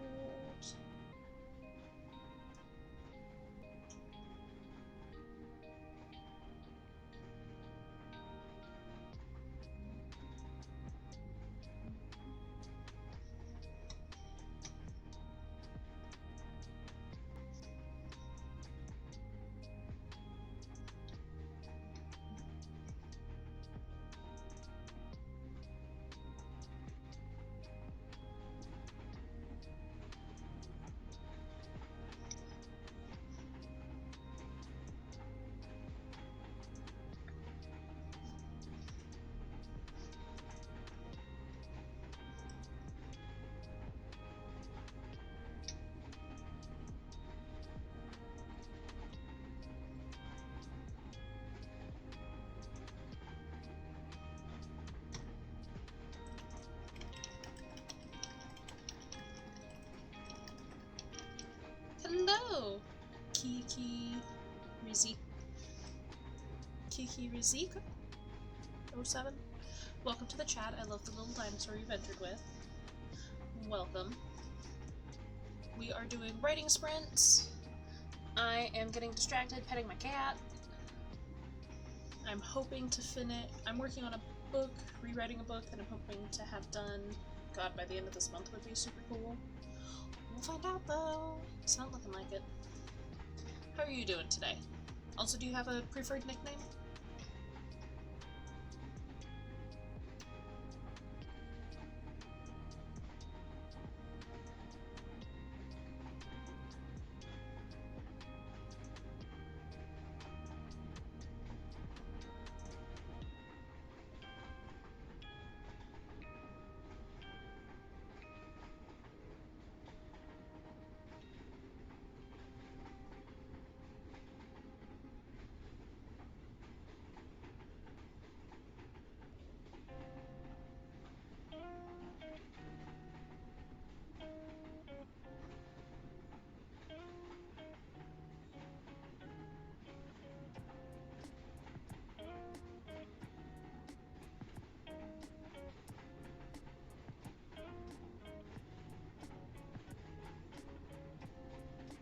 [SPEAKER 2] Hello, Kiki Rizika 07. Welcome to the chat. I love the little dinosaur you've entered with. Welcome. We are doing writing sprints. I am getting distracted petting my cat. I'm hoping to finish. I'm working on a book, rewriting a book that I'm hoping to have done. God, by the end of this month would be super cool. We'll find out though. It's not looking like it. How are you doing today? Also, do you have a preferred nickname?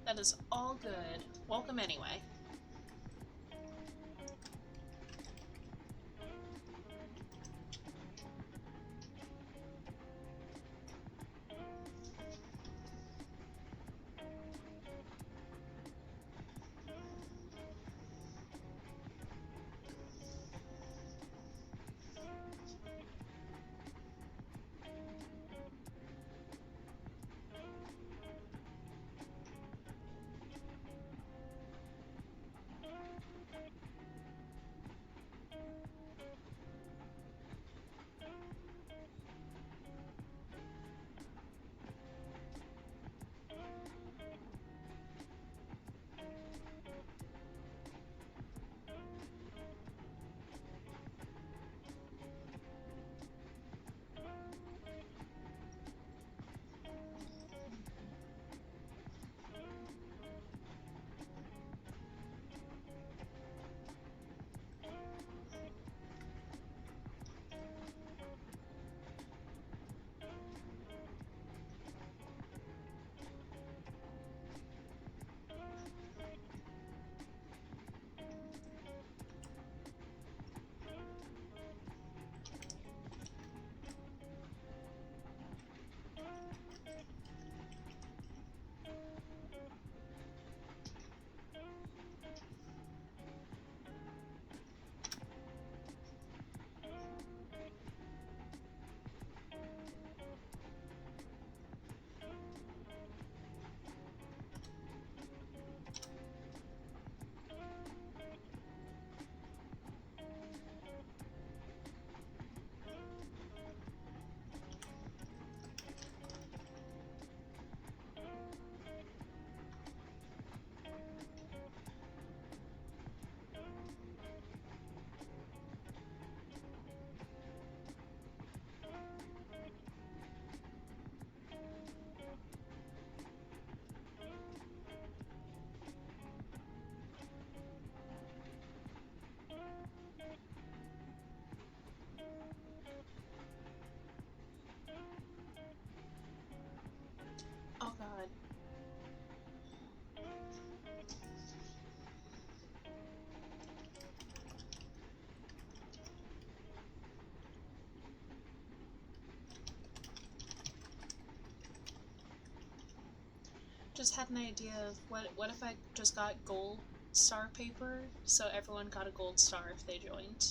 [SPEAKER 2] That is all good. Welcome anyway. just had an idea of what if I just got gold star paper, so everyone got a gold star if they joined.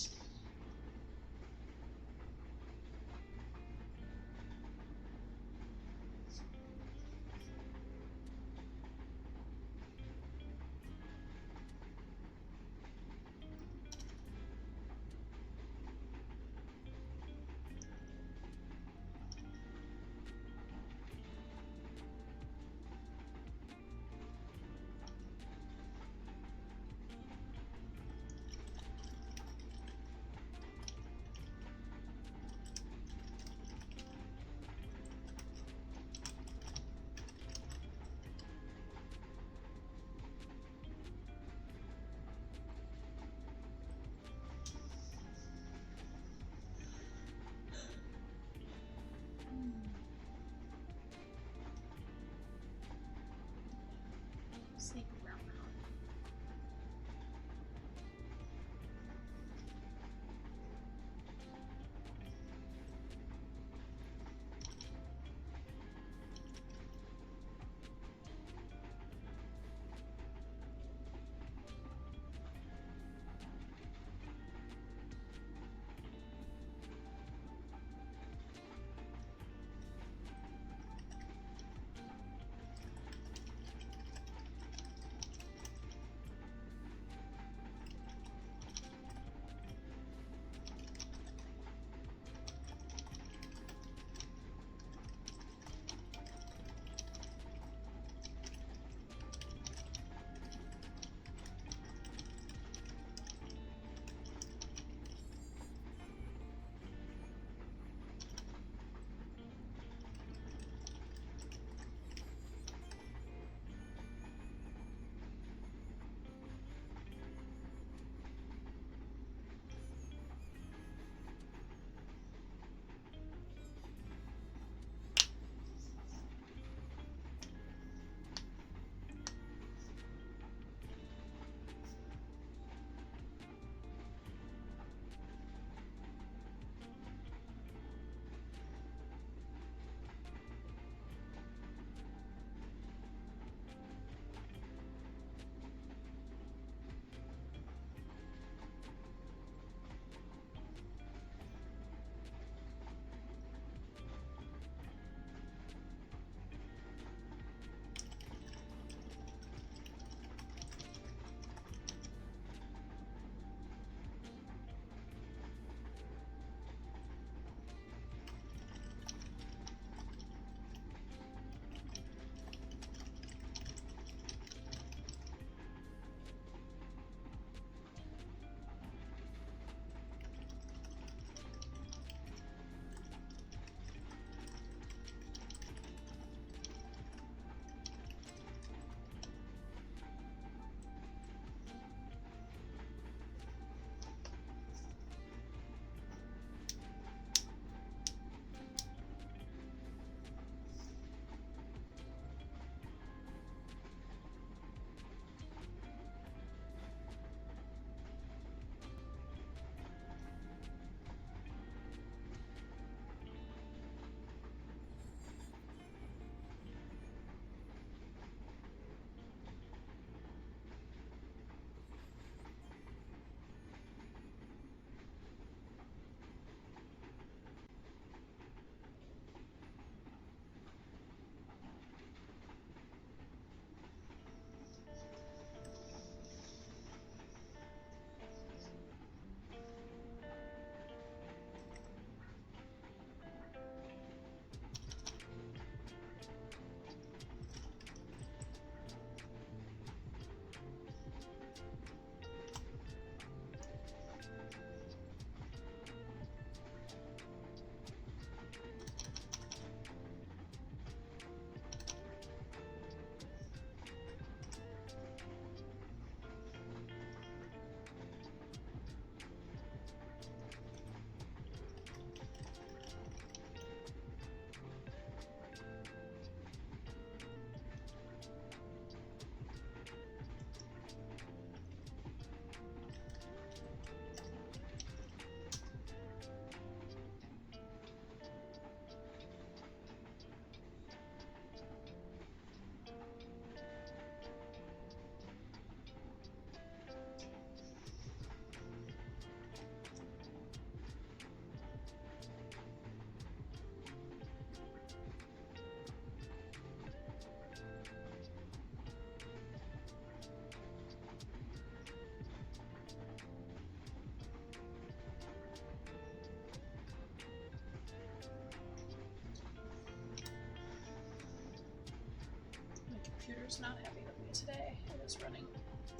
[SPEAKER 2] computer's not happy with me today. It is running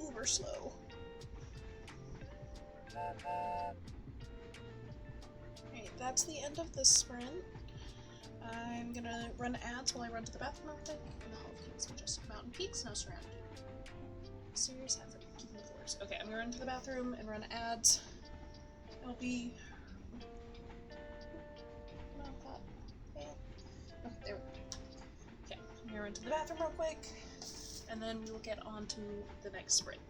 [SPEAKER 2] uber slow. Okay, that's the end of this sprint. I'm gonna run ads while I run to the bathroom real quick. In the Hall of Kings, Majestic Mountain Peaks, no surround. Serious effort keeping the floors. Okay, I'm gonna run to the bathroom and run ads. It'll be... No, that failed. Okay, there we go. Okay, I'm gonna run to the bathroom real quick, and then we will get on to the next sprint.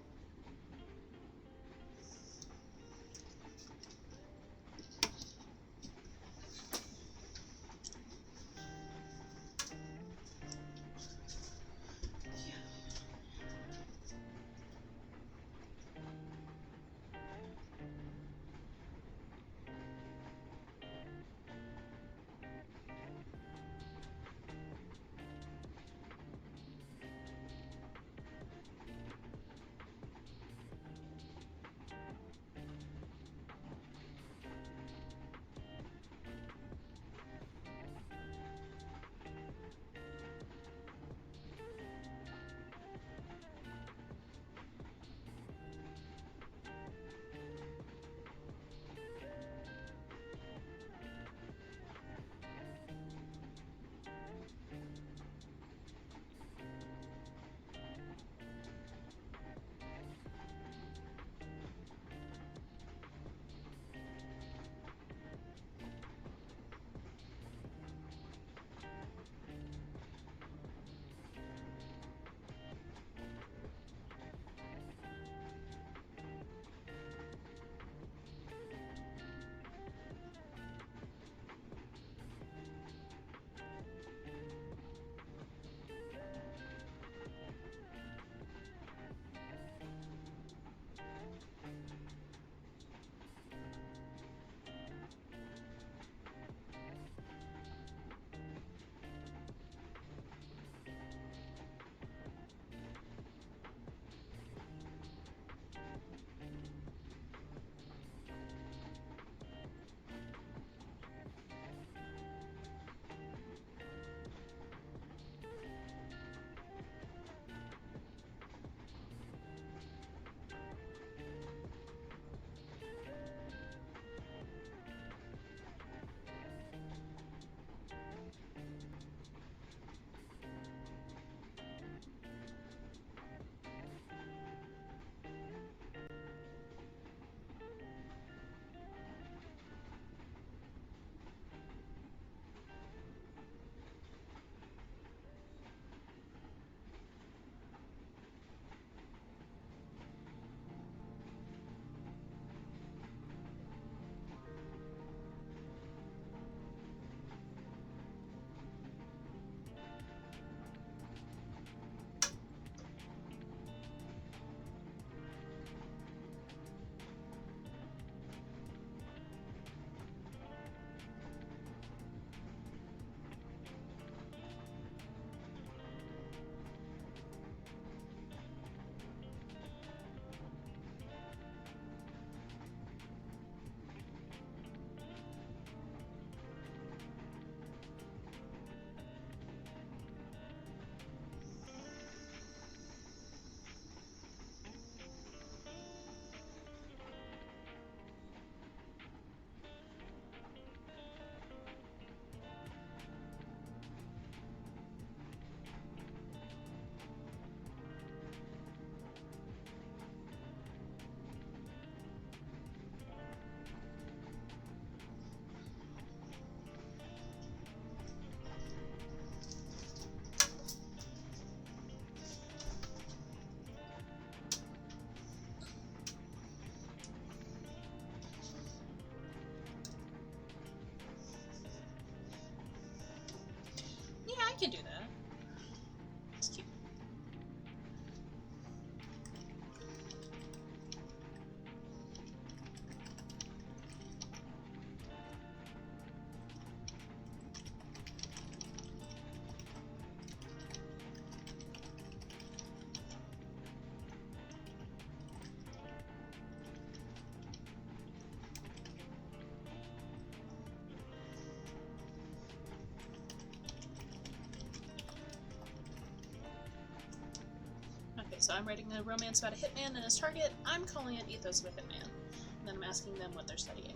[SPEAKER 2] so I'm writing a romance about a hitman and his target. I'm calling it Ethos of a Hitman. And then I'm asking them what they're studying.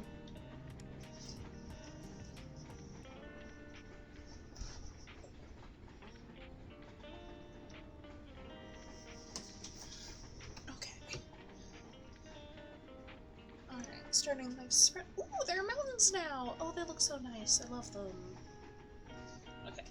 [SPEAKER 2] Okay. Alright, starting life spread. Ooh, there are mountains now! Oh, they look so nice. I love them. Okay.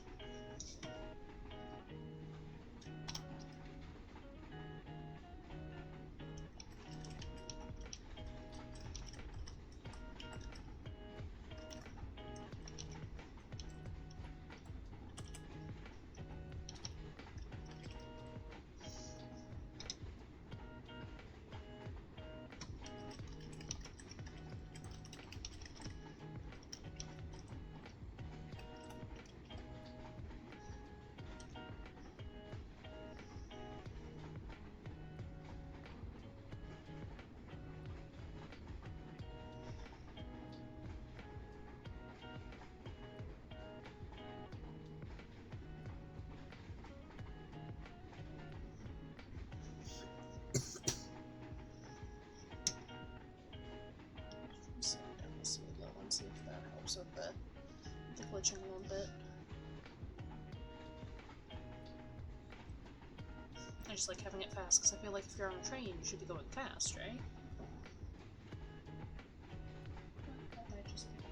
[SPEAKER 2] See if that helps with the glitching a little bit. I just like having it fast, because I feel like if you're on a train, you should be going fast, right? That might just be me.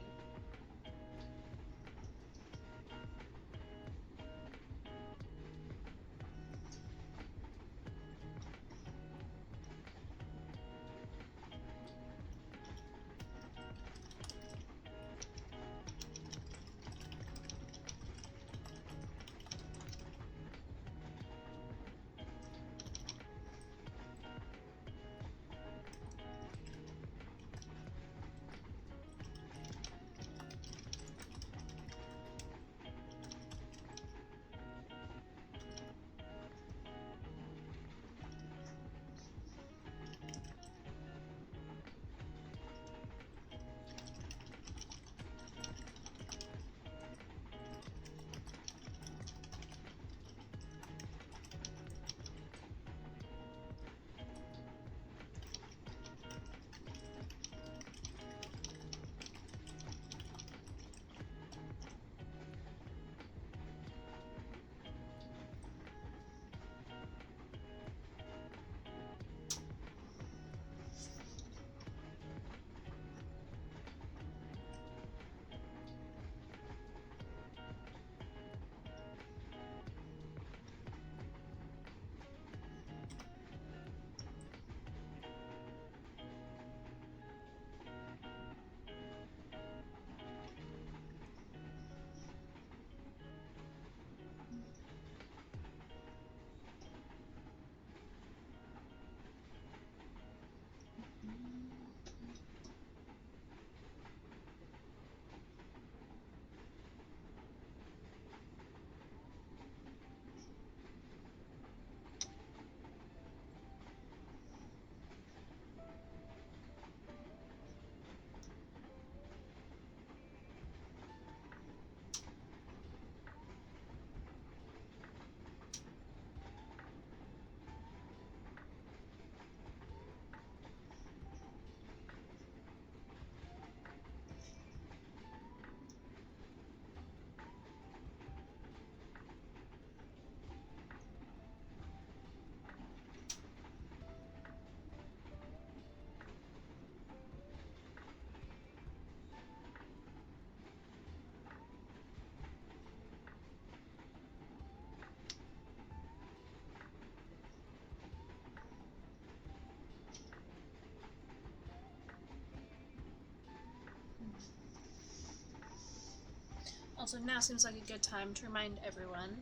[SPEAKER 2] Also, now seems like a good time to remind everyone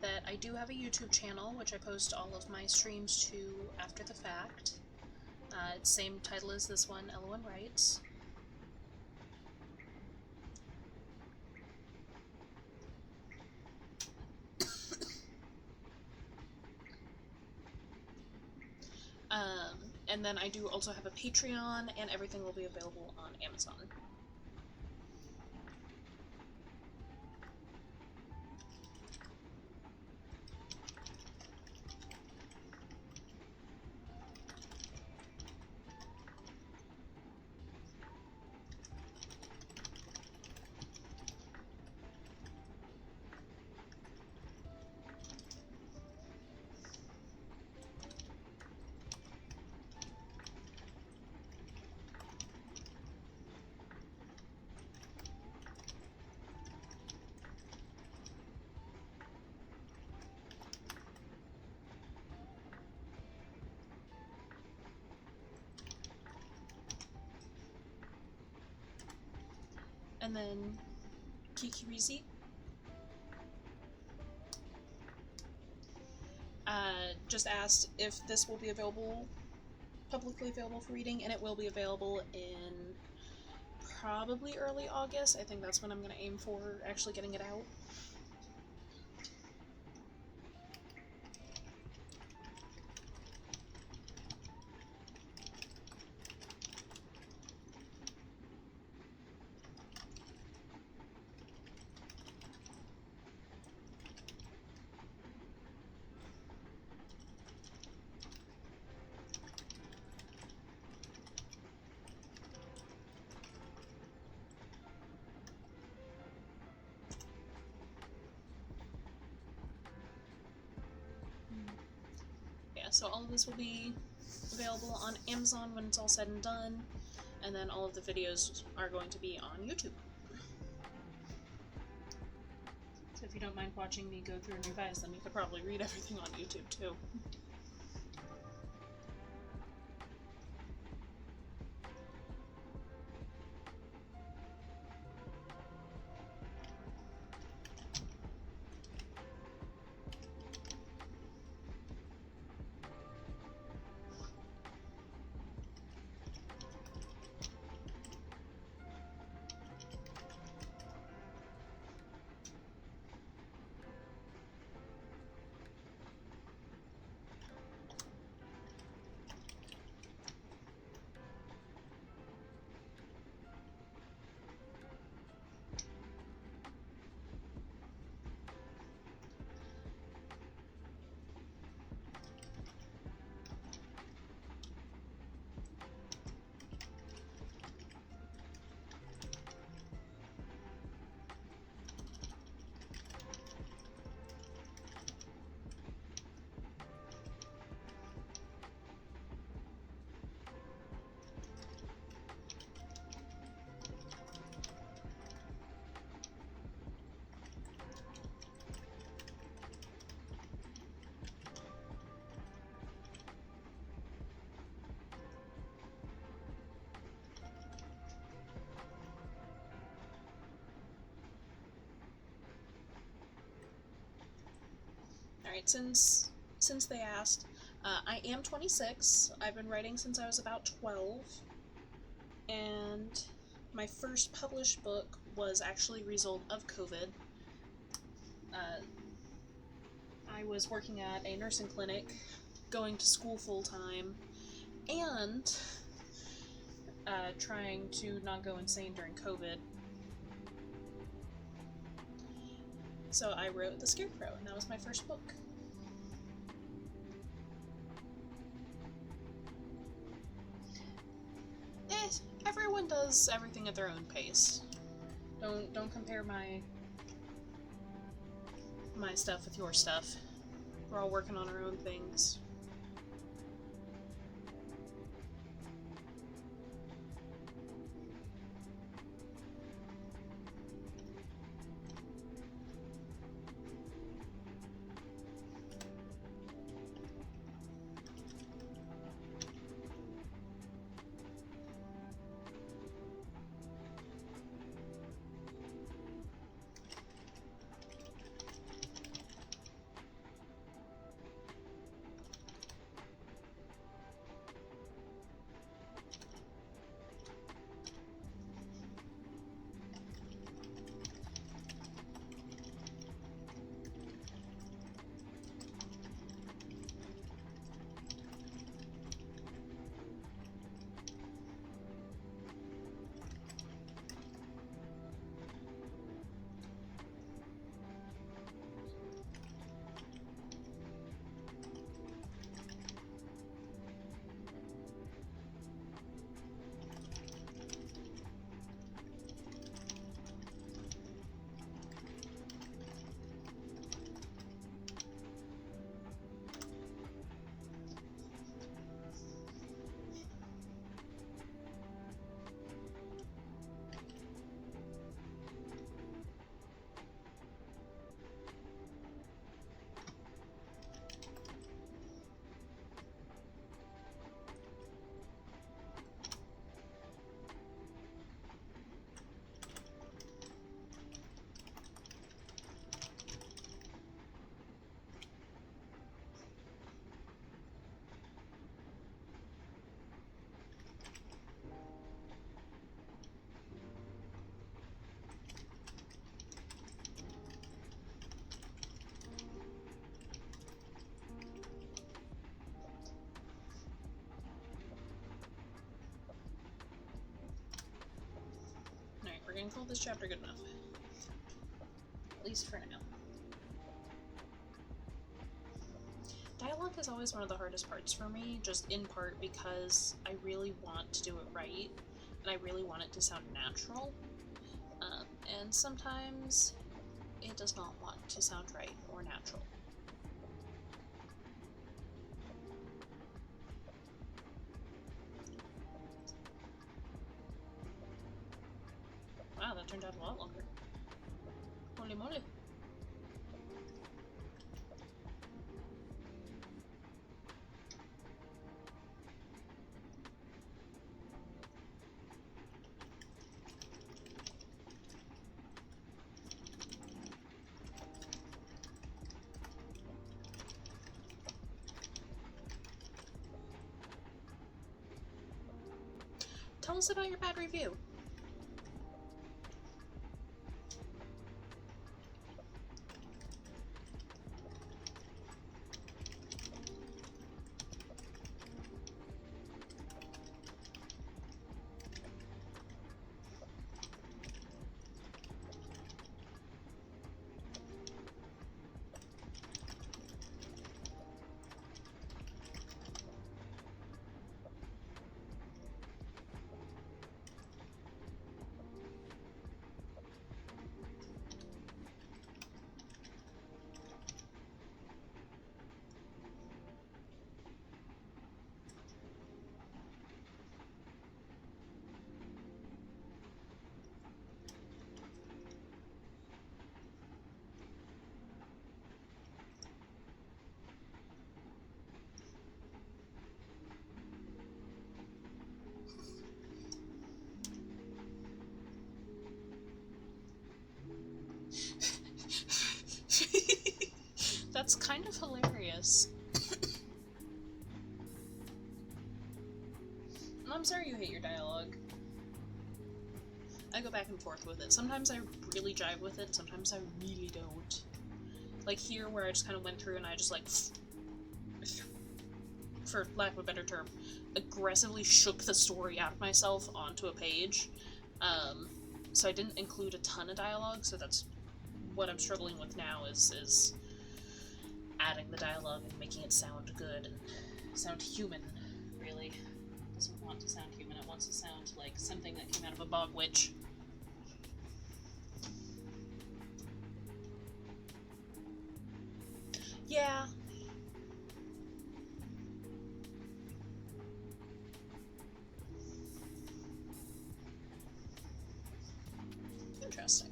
[SPEAKER 2] that I do have a YouTube channel, which I post all of my streams to after the fact. It's same title as this one, Elowen Writes. And then I do also have a Patreon, and everything will be available on Amazon. And then Kiki Rizi just asked if this will be publicly available for reading, and it will be available in probably early August. I think that's when I'm going to aim for actually getting it out. So all of this will be available on Amazon when it's all said and done, and then all of the videos are going to be on YouTube. So if you don't mind watching me go through and revise them, you could probably read everything on YouTube too. Alright, since they asked, I am 26. I've been writing since I was about 12, and my first published book was actually a result of COVID. I was working at a nursing clinic, going to school full-time, and trying to not go insane during COVID. So I wrote The Scarecrow, and that was my first book. Everyone does everything at their own pace. Don't compare my stuff with your stuff. We're all working on our own things. can call this chapter good enough. At least for now. Dialogue is always one of the hardest parts for me, just in part because I really want to do it right, and I really want it to sound natural, and sometimes it does not want to sound right or natural. Wow, that turned out a lot longer. Holy moly. Tell us about your bad review. That's kind of hilarious. I'm sorry you hate your dialogue. I go back and forth with it. Sometimes I really jive with it, sometimes I really don't. Like here, where I just kind of went through and I just like, for lack of a better term, aggressively shook the story out of myself onto a page. So I didn't include a ton of dialogue, so that's what I'm struggling with now is adding the dialogue and making it sound good and sound human, really. It doesn't want to sound human, it wants to sound like something that came out of a bog witch. Yeah. Interesting.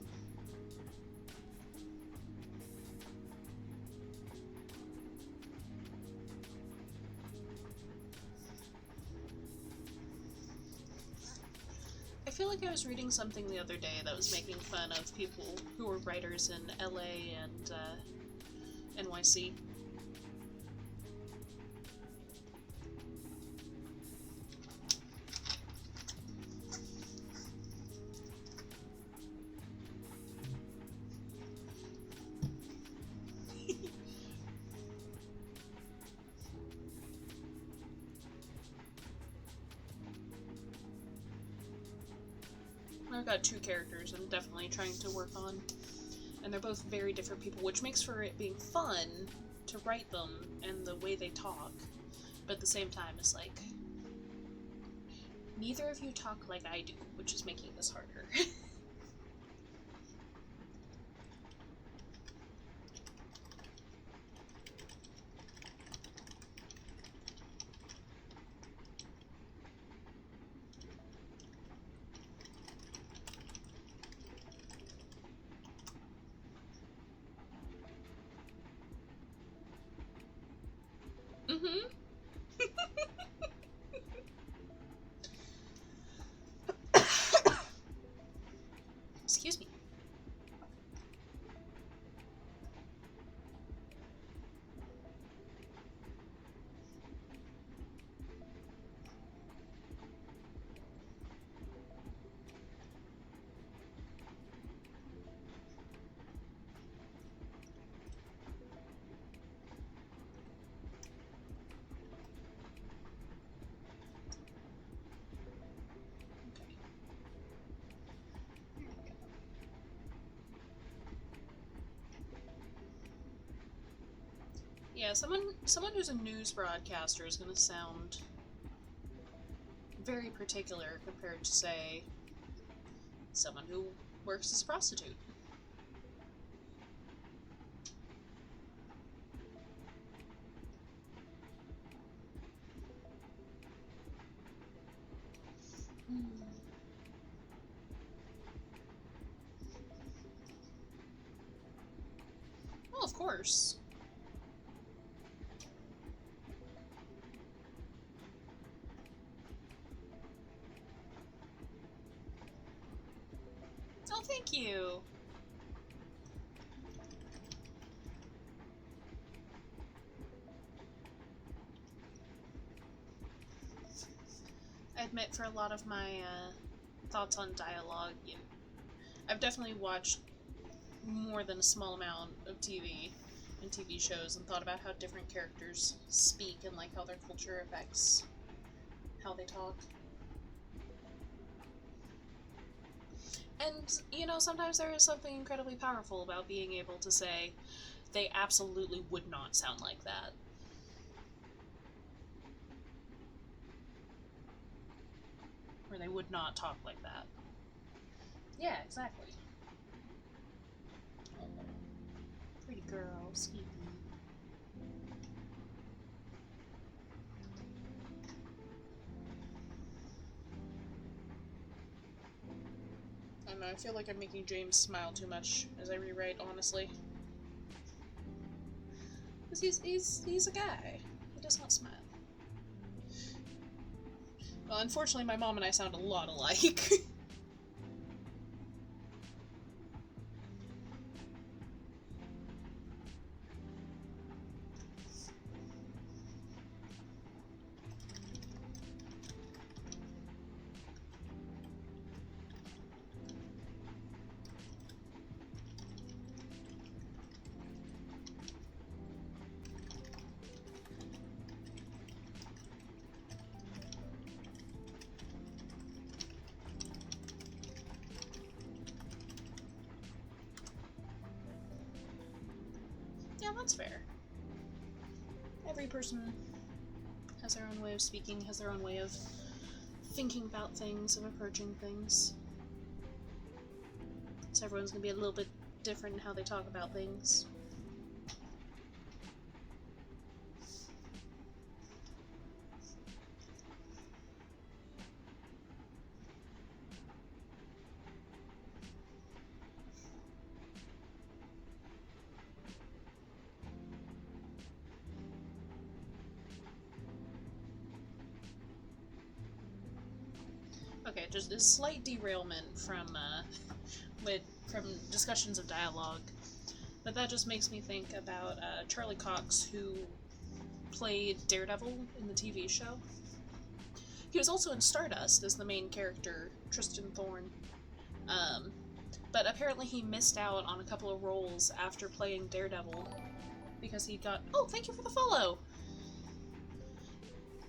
[SPEAKER 2] I feel like I was reading something the other day that was making fun of people who were writers in LA and NYC. I've got two characters I'm definitely trying to work on, and they're both very different people, which makes for it being fun to write them and the way they talk, but at the same time it's like, neither of you talk like I do, which is making this harder. Mm-hmm. Yeah, someone who's a news broadcaster is going to sound very particular compared to, say, someone who works as a prostitute. Well, of course. Oh, thank you. I admit, for a lot of my thoughts on dialogue, I've definitely watched more than a small amount of TV and TV shows and thought about how different characters speak and like how their culture affects how they talk. And, sometimes there is something incredibly powerful about being able to say, they absolutely would not sound like that. Or they would not talk like that. Yeah, exactly. Oh, pretty girl, Sleepy. I don't know, I feel like I'm making James smile too much as I rewrite, honestly. Because he's a guy. He does not smile. Well, unfortunately, my mom and I sound a lot alike. Yeah, that's fair. Every person has their own way of speaking, has their own way of thinking about things, of approaching things. So everyone's gonna be a little bit different in how they talk about things. Okay, just a slight derailment from discussions of dialogue, but that just makes me think about Charlie Cox, who played Daredevil in the TV show. He was also in Stardust as the main character, Tristan Thorne. But apparently he missed out on a couple of roles after playing Daredevil because he got... Oh, thank you for the follow!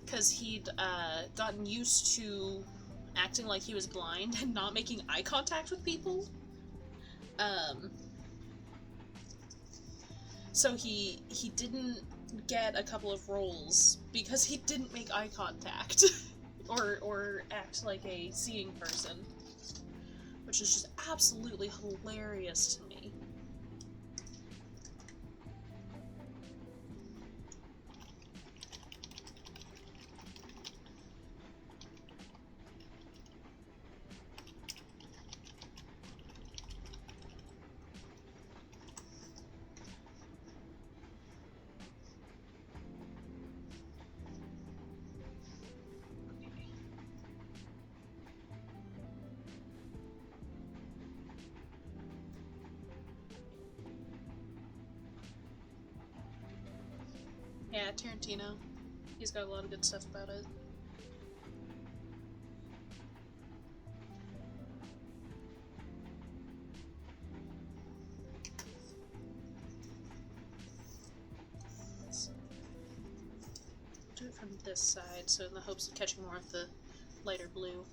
[SPEAKER 2] Because he'd gotten used to acting like he was blind and not making eye contact with people. So he didn't get a couple of roles because he didn't make eye contact or act like a seeing person, which is just absolutely hilarious to me. Yeah, Tarantino. He's got a lot of good stuff about it. Let's do it from this side, so in the hopes of catching more of the lighter blue.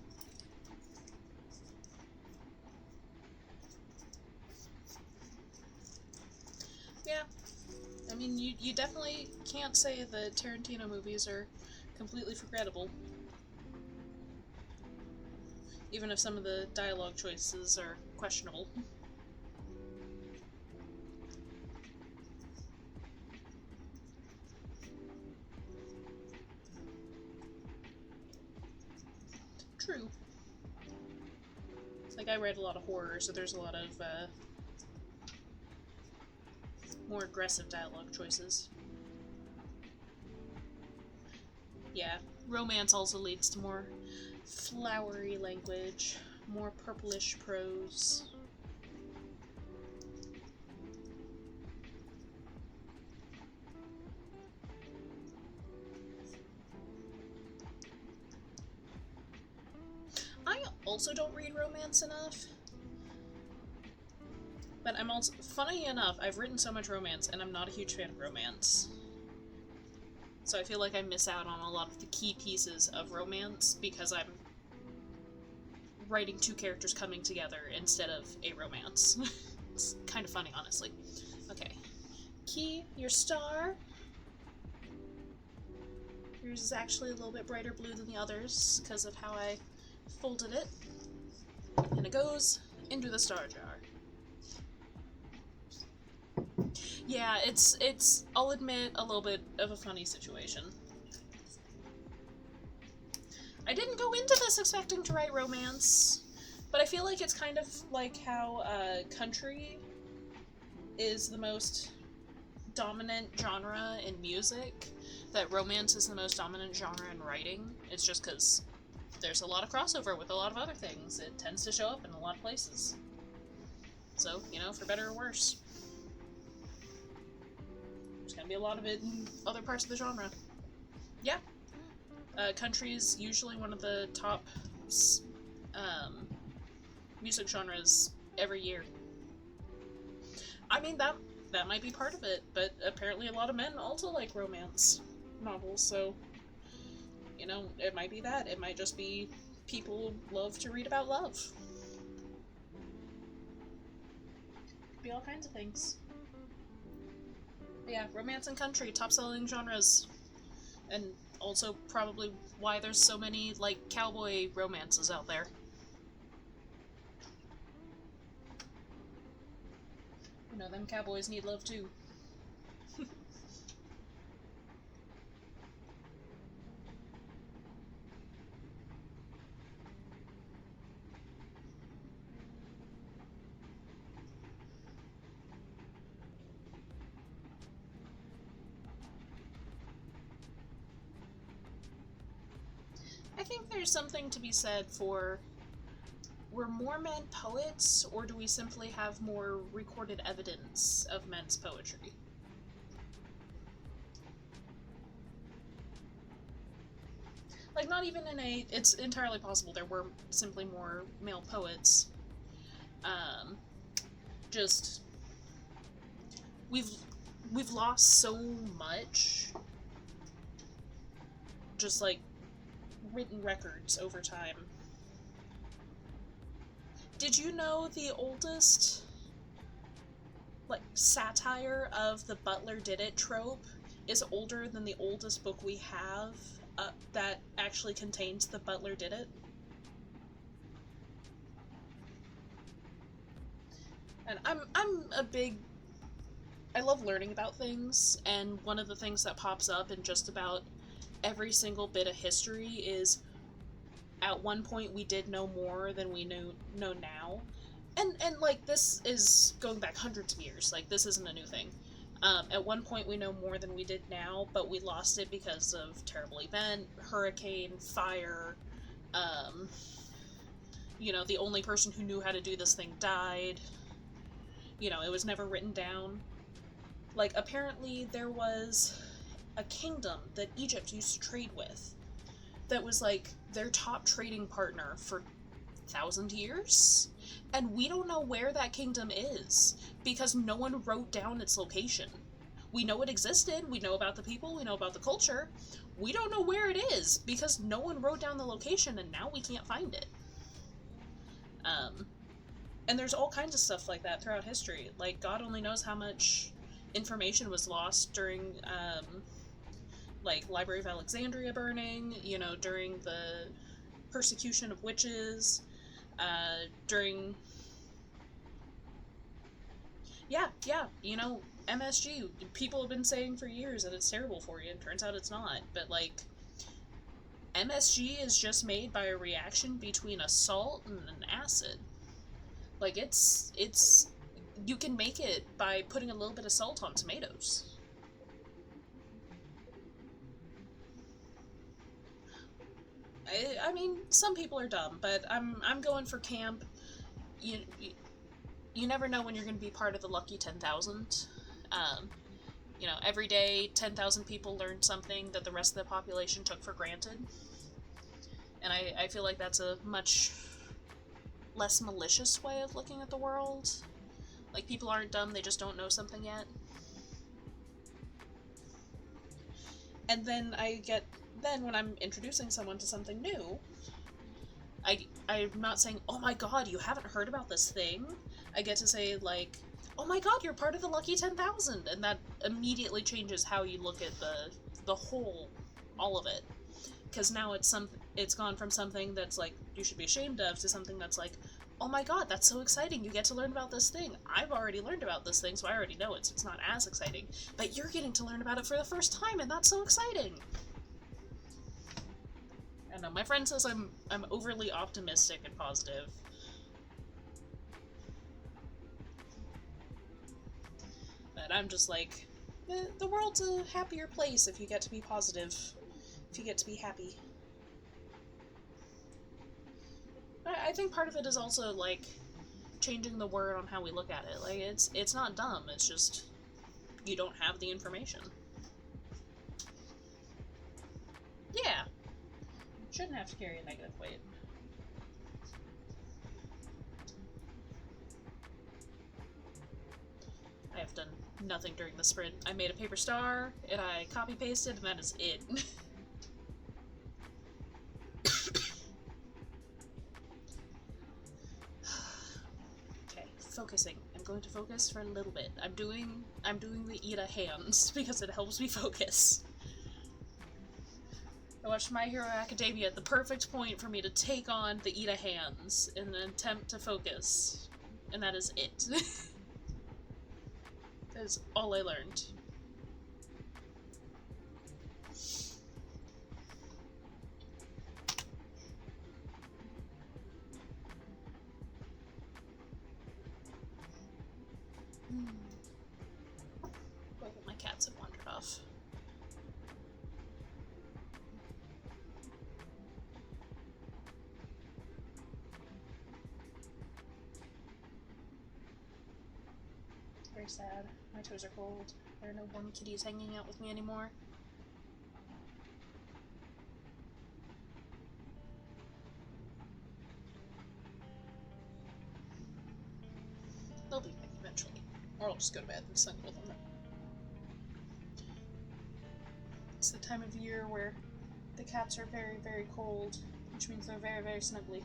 [SPEAKER 2] Yeah. I mean, you definitely can't say the Tarantino movies are completely forgettable. Even if some of the dialogue choices are questionable. True. Like, I read a lot of horror, so there's a lot of, more aggressive dialogue choices. Yeah, romance also leads to more flowery language, more purplish prose. I also don't read romance enough. But I'm also, funny enough, I've written so much romance, and I'm not a huge fan of romance. So I feel like I miss out on a lot of the key pieces of romance because I'm writing two characters coming together instead of a romance. It's kind of funny, honestly. Okay. Key, your star. Yours is actually a little bit brighter blue than the others because of how I folded it. And it goes into the star jar. Yeah, it's I'll admit, a little bit of a funny situation. I didn't go into this expecting to write romance, but I feel like it's kind of like how country is the most dominant genre in music, that romance is the most dominant genre in writing. It's just because there's a lot of crossover with a lot of other things. It tends to show up in a lot of places. So, you know, for better or worse. There's gonna be a lot of it in other parts of the genre. Yeah. Country is usually one of the top music genres every year. I mean, that might be part of it, but apparently a lot of men also like romance novels, so, you know, it might be that. It might just be people love to read about love. Could be all kinds of things. But yeah, romance and country, top-selling genres. And also probably why there's so many, like, cowboy romances out there. You know, them cowboys need love too. I think there's something to be said for, were more men poets, or do we simply have more recorded evidence of men's poetry? Like, not even in a... It's entirely possible there were simply more male poets. Just... We've lost so much, just, like, written records over time. Did you know the oldest, like, satire of the Butler Did It trope is older than the oldest book we have that actually contains the Butler Did It? And I'm a big... I love learning about things, and one of the things that pops up in just about every single bit of history is, at one point we did know more than we know now. And like, this is going back hundreds of years, like, this isn't a new thing. At one point we know more than we did now, but we lost it because of terrible event, hurricane, fire, you know, the only person who knew how to do this thing died. You know, it was never written down. Like, apparently there was a kingdom that Egypt used to trade with that was, like, their top trading partner for 1,000 years, and we don't know where that kingdom is because no one wrote down its location. We know it existed, we know about the people, we know about the culture. We don't know where it is because no one wrote down the location, and now we can't find it. And there's all kinds of stuff like that throughout history. Like, God only knows how much information was lost during, like, Library of Alexandria burning, you know, during the persecution of witches, during... Yeah, you know, MSG, people have been saying for years that it's terrible for you, and turns out it's not, but, like, MSG is just made by a reaction between a salt and an acid. Like, it's you can make it by putting a little bit of salt on tomatoes. I mean, some people are dumb, but I'm going for camp. You, you never know when you're going to be part of the lucky 10,000. You know, every day 10,000 people learn something that the rest of the population took for granted. And I feel like that's a much less malicious way of looking at the world. Like, people aren't dumb, they just don't know something yet. And then when I'm introducing someone to something new, I'm not saying, oh my god, you haven't heard about this thing. I get to say, like, oh my god, you're part of the lucky 10,000, and that immediately changes how you look at the whole, all of it. Because now it's gone from something that's like, you should be ashamed of, to something that's like, oh my god, that's so exciting, you get to learn about this thing. I've already learned about this thing, so I already know it, so it's not as exciting. But you're getting to learn about it for the first time, and that's so exciting! I don't know, my friend says I'm overly optimistic and positive. But I'm just like, the world's a happier place if you get to be positive. If you get to be happy. I think part of it is also, like, changing the word on how we look at it. Like, it's not dumb, it's just you don't have the information. Yeah. Shouldn't have to carry a negative weight. I have done nothing during the sprint. I made a paper star, and I copy-pasted, and that is it. Okay, focusing. I'm going to focus for a little bit. I'm doing the Ida hands, because it helps me focus. I watched My Hero Academia at the perfect point for me to take on the Ida hands in an attempt to focus. And that is it. That is all I learned. Both of my cats have wandered off. Very sad. My toes are cold. There are no warm kitties hanging out with me anymore. They'll be back eventually. Or I'll just go to bed and snuggle with them. It's the time of year where the cats are very, very cold, which means they're very, very snuggly.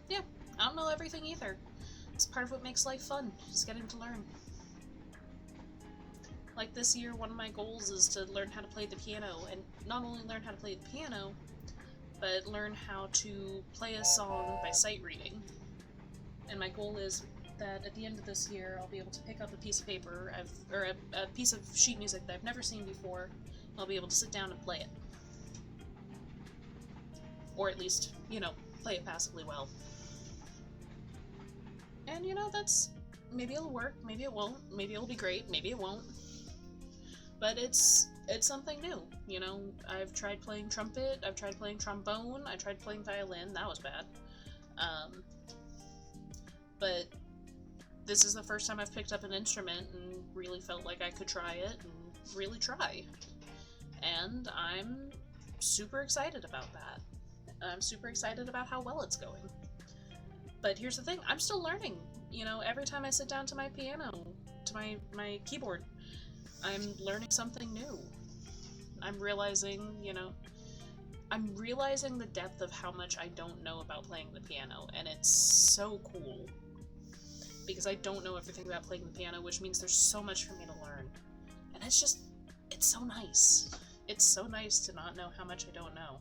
[SPEAKER 2] Yeah, I don't know everything either. It's part of what makes life fun, just getting to learn. Like this year, one of my goals is to learn how to play the piano, and not only learn how to play the piano, but learn how to play a song by sight reading. And my goal is that at the end of this year, I'll be able to pick up a piece of paper, or a piece of sheet music that I've never seen before, and I'll be able to sit down and play it. Or at least, you know, play it passably well. And, you know, that's... maybe it'll work, maybe it won't, maybe it'll be great, maybe it won't. But it's something new, you know? I've tried playing trumpet, I've tried playing trombone, I tried playing violin, that was bad. But this is the first time I've picked up an instrument and really felt like I could try it and really try. And I'm super excited about that. I'm super excited about how well it's going. But here's the thing, I'm still learning. You know, every time I sit down to my piano, to my keyboard, I'm learning something new. I'm realizing, you know, I'm realizing the depth of how much I don't know about playing the piano, and it's so cool. Because I don't know everything about playing the piano, which means there's so much for me to learn. And it's just, it's so nice. It's so nice to not know how much I don't know.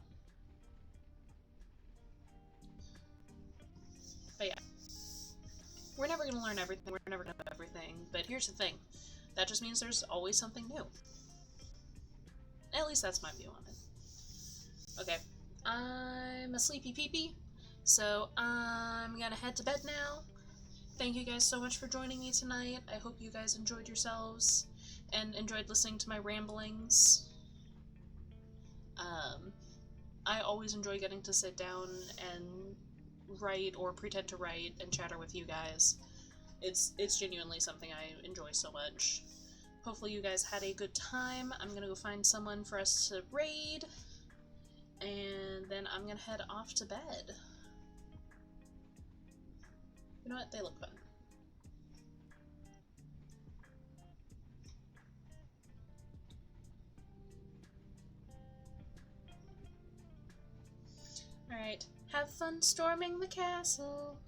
[SPEAKER 2] But yeah. We're never gonna learn everything, we're never gonna know everything, but here's the thing. That just means there's always something new. At least that's my view on it. Okay. I'm a sleepy peepee, so I'm gonna head to bed now. Thank you guys so much for joining me tonight. I hope you guys enjoyed yourselves and enjoyed listening to my ramblings. I always enjoy getting to sit down and write or pretend to write and chatter with you guys. It's genuinely something I enjoy so much. Hopefully you guys had a good time. I'm gonna go find someone for us to raid, and then I'm gonna head off to bed. You know what? They look fun. Alright, have fun storming the castle.